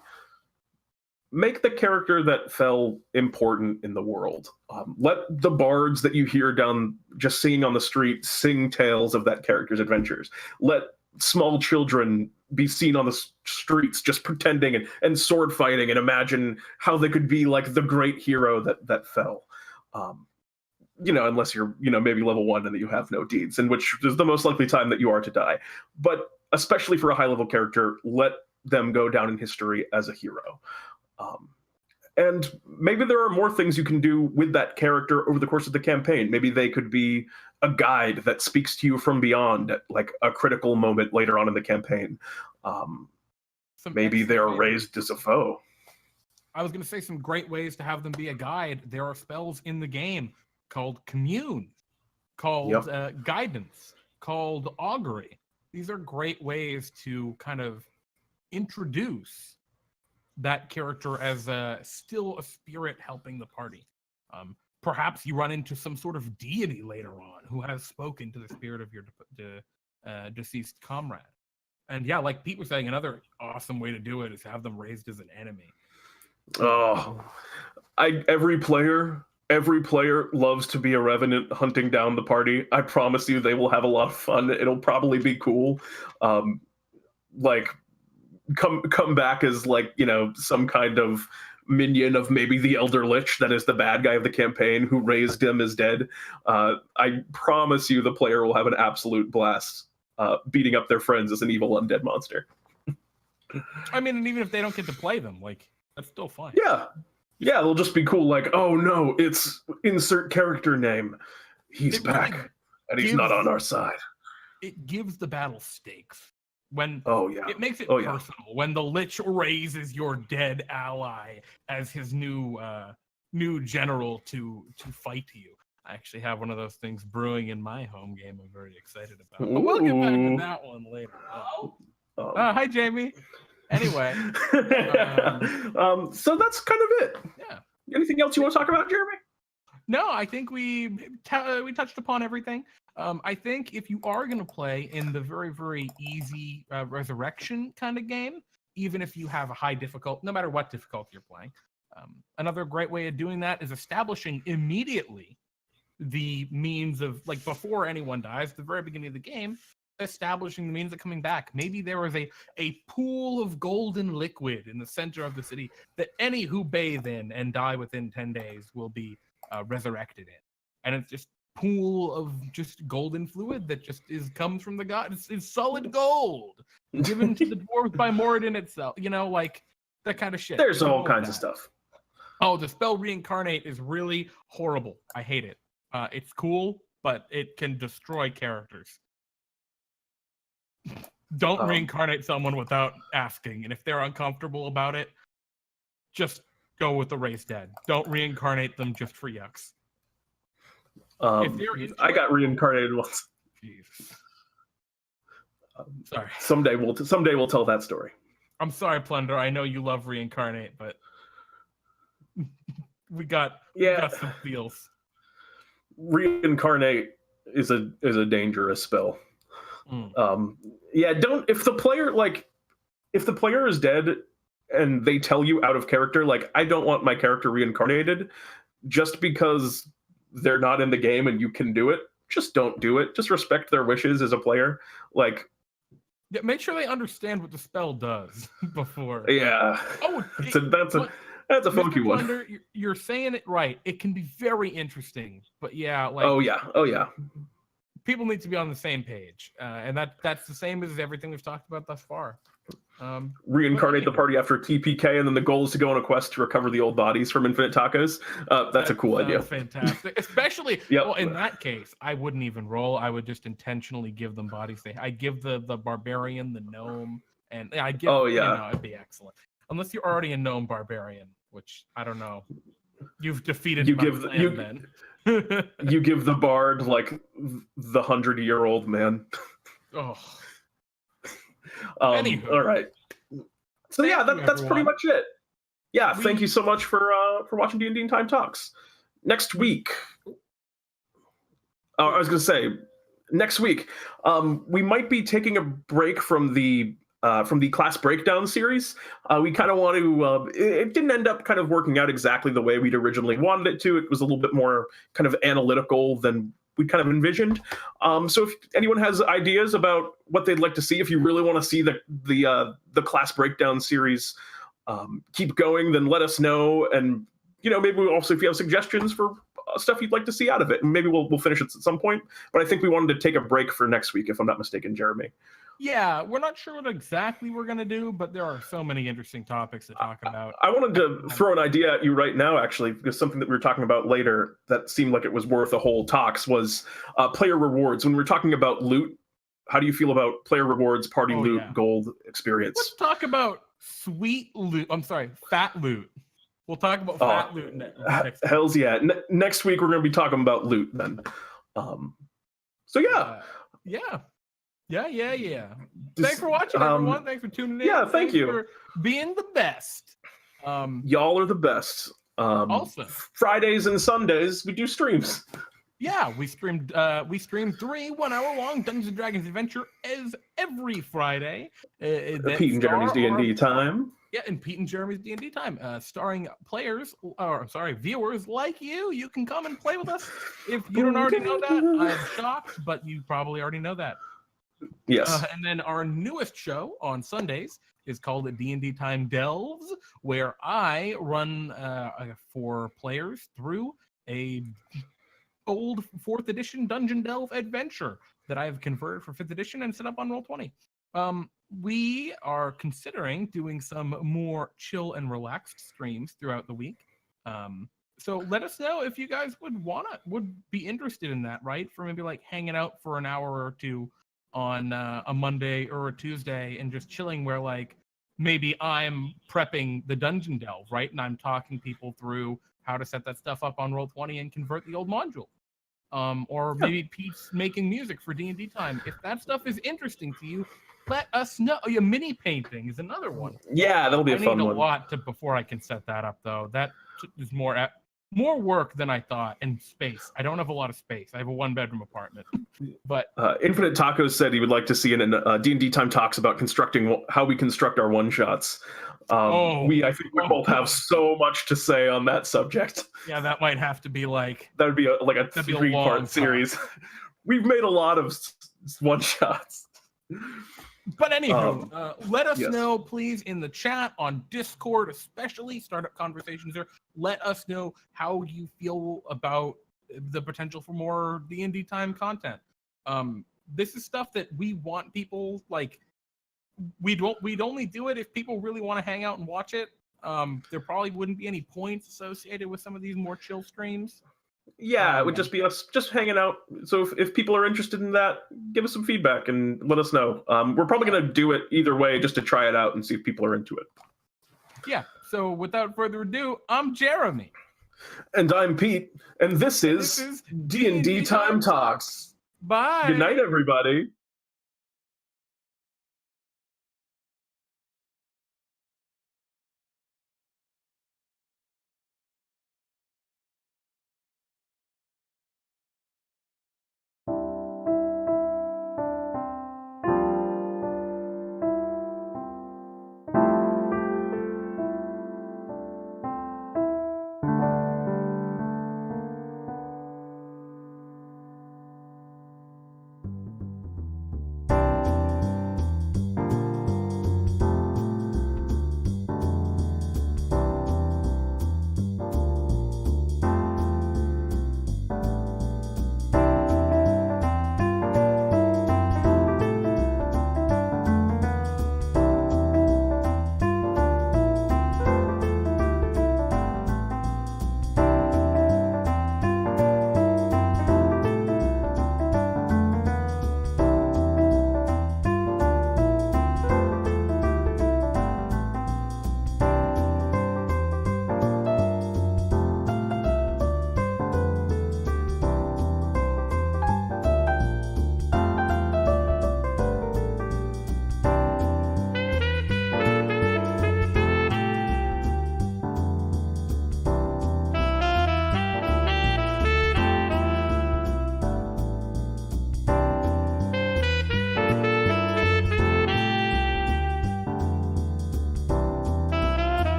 Make the character that fell important in the world. Let the bards that you hear down just singing on the street sing tales of that character's adventures. Let small children be seen on the streets just pretending and sword fighting and imagine how they could be like the great hero that fell. Unless you're, maybe level 1 and that you have no deeds, in which is the most likely time that you are to die. But especially for a high level character, let them go down in history as a hero. And maybe there are more things you can do with that character over the course of the campaign. Maybe they could be a guide that speaks to you from beyond at like a critical moment later on in the campaign. Maybe they're raised as a foe. I was going to say some great ways to have them be a guide. There are spells in the game called Commune, called Guidance, called Augury. These are great ways to kind of introduce that character as still a spirit helping the party. Perhaps you run into some sort of deity later on who has spoken to the spirit of your deceased comrade. And yeah, like Pete was saying, another awesome way to do it is have them raised as an enemy. Oh, every player loves to be a revenant hunting down the party. I promise you they will have a lot of fun. It'll probably be cool. Like come back as like, you know, some kind of minion of maybe the Elder Lich that is the bad guy of the campaign who raised him is dead. I promise you the player will have an absolute blast beating up their friends as an evil undead monster. I mean, and even if they don't get to play them, like, that's still fun. Yeah, they'll just be cool. Like, oh no, it's insert character name. He's back, and he's not on our side. It gives the battle stakes. When it makes it personal. When the Lich raises your dead ally as his new general to fight you. I actually have one of those things brewing in my home game. I'm very excited about. But we'll get back to that one later. Hi, Jamie. Anyway, so that's kind of it. Yeah. Anything else you want to talk about, Jeremy? No, I think we touched upon everything. I think if you are going to play in the very, very easy resurrection kind of game, even if you have a high difficulty, no matter what difficulty you're playing, another great way of doing that is establishing immediately the means of, like, before anyone dies, at the very beginning of the game, establishing the means of coming back. Maybe there is a pool of golden liquid in the center of the city that any who bathe in and die within 10 days will be resurrected in. And it's just pool of just golden fluid that just comes from the god. It's solid gold given to the dwarves by Moradin itself. You know, like that kind of shit. There's all kinds of stuff. Oh, the spell reincarnate is really horrible. I hate it. It's cool, but it can destroy characters. Don't reincarnate someone without asking, and if they're uncomfortable about it, just go with the raised dead. Don't reincarnate them just for yucks. I got reincarnated once. Jesus. Sorry. Someday we'll tell that story. I'm sorry, Plunder. I know you love reincarnate, but we got some feels. Reincarnate is a dangerous spell. If the player is dead and they tell you out of character, like, I don't want my character reincarnated, just because they're not in the game and you can do it, just don't do it. Just respect their wishes as a player. Like, yeah, make sure they understand what the spell does before. Yeah. That's a funky one. Plunder, you're saying it right. It can be very interesting, but yeah, like. Oh yeah. People need to be on the same page, and that's the same as everything we've talked about thus far. Reincarnate the party after TPK, and then the goal is to go on a quest to recover the old bodies from Infinite Tacos. That's a cool idea. Fantastic. Especially, well, in that case, I wouldn't even roll. I would just intentionally give them bodies. I give the barbarian, the gnome, and I give. You know, it'd be excellent. Unless you're already a gnome barbarian, which I don't know. You've defeated then. You give the bard like the 100-year-old man. Oh. All right. So that's pretty much it. Yeah, thank you so much for watching DnDTime Talks. Next week, I was going to say, next week, we might be taking a break from the class breakdown series. We kind of want to, it didn't end up kind of working out exactly the way we'd originally wanted it to. It was a little bit more kind of analytical than we kind of envisioned. So if anyone has ideas about what they'd like to see, if you really want to see the class breakdown series keep going, then let us know. And, you know, maybe also if you have suggestions for stuff you'd like to see out of it, and maybe we'll finish it at some point. But I think we wanted to take a break for next week, if I'm not mistaken, Jeremy. Yeah, we're not sure what exactly we're going to do, but there are so many interesting topics to talk about. I wanted to throw an idea at you right now, actually, because something that we were talking about later that seemed like it was worth a whole talks was player rewards. When we're talking about loot, how do you feel about player rewards, party loot, gold experience? Let's talk about sweet loot. I'm sorry, fat loot. We'll talk about fat loot next. Hells yeah. Next week, we're going to be talking about loot then. So yeah. Yeah. Thanks for watching, everyone. Thanks for tuning in. Yeah, thank you for being the best. Y'all are the best. Also, Fridays and Sundays we do streams. Yeah, we streamed 3 1-hour-long Dungeons and Dragons adventure as every Friday. Pete and Jeremy's D&D time. Yeah, and Pete and Jeremy's D&D time, starring viewers like you. You can come and play with us. If you don't already know that, I'm shocked, but you probably already know that. Yes. And then our newest show on Sundays is called DnDTime Delves, where I run for players through a old 4th edition Dungeon Delve adventure that I've converted for 5th edition and set up on Roll20. We are considering doing some more chill and relaxed streams throughout the week. So let us know if you guys would be interested in that, right? For maybe like hanging out for an hour or two on a Monday or a Tuesday and just chilling, where like maybe I'm prepping the dungeon delve, right? And I'm talking people through how to set that stuff up on Roll20 and convert the old module. Or maybe Pete's making music for D&D time. If that stuff is interesting to you, let us know. Oh, yeah, mini painting is another one. Yeah, that'll be a fun one. I need a lot before I can set that up, though. That is more work than I thought, and space. I don't have a lot of space. I have a 1-bedroom apartment. But Infinite Tacos said he would like to see in D&D Time Talks about how we construct our one-shots. I think we both have so much to say on that subject. Yeah, that might have to be like... That would be a 3-part series. We've made a lot of one-shots. But anywho, let us know, please, in the chat, on Discord especially. Start up conversations there. Let us know how you feel about the potential for more D&D time content. This is stuff that we want people, like, we'd only do it if people really want to hang out and watch it. There probably wouldn't be any points associated with some of these more chill streams. Yeah, it would just be us just hanging out. So if people are interested in that, give us some feedback and let us know. We're probably going to do it either way just to try it out and see if people are into it. Yeah, so without further ado, I'm Jeremy. And I'm Pete. And this is D&D Time Talks. Bye. Good night, everybody.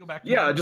Go back. To Yeah, normal. just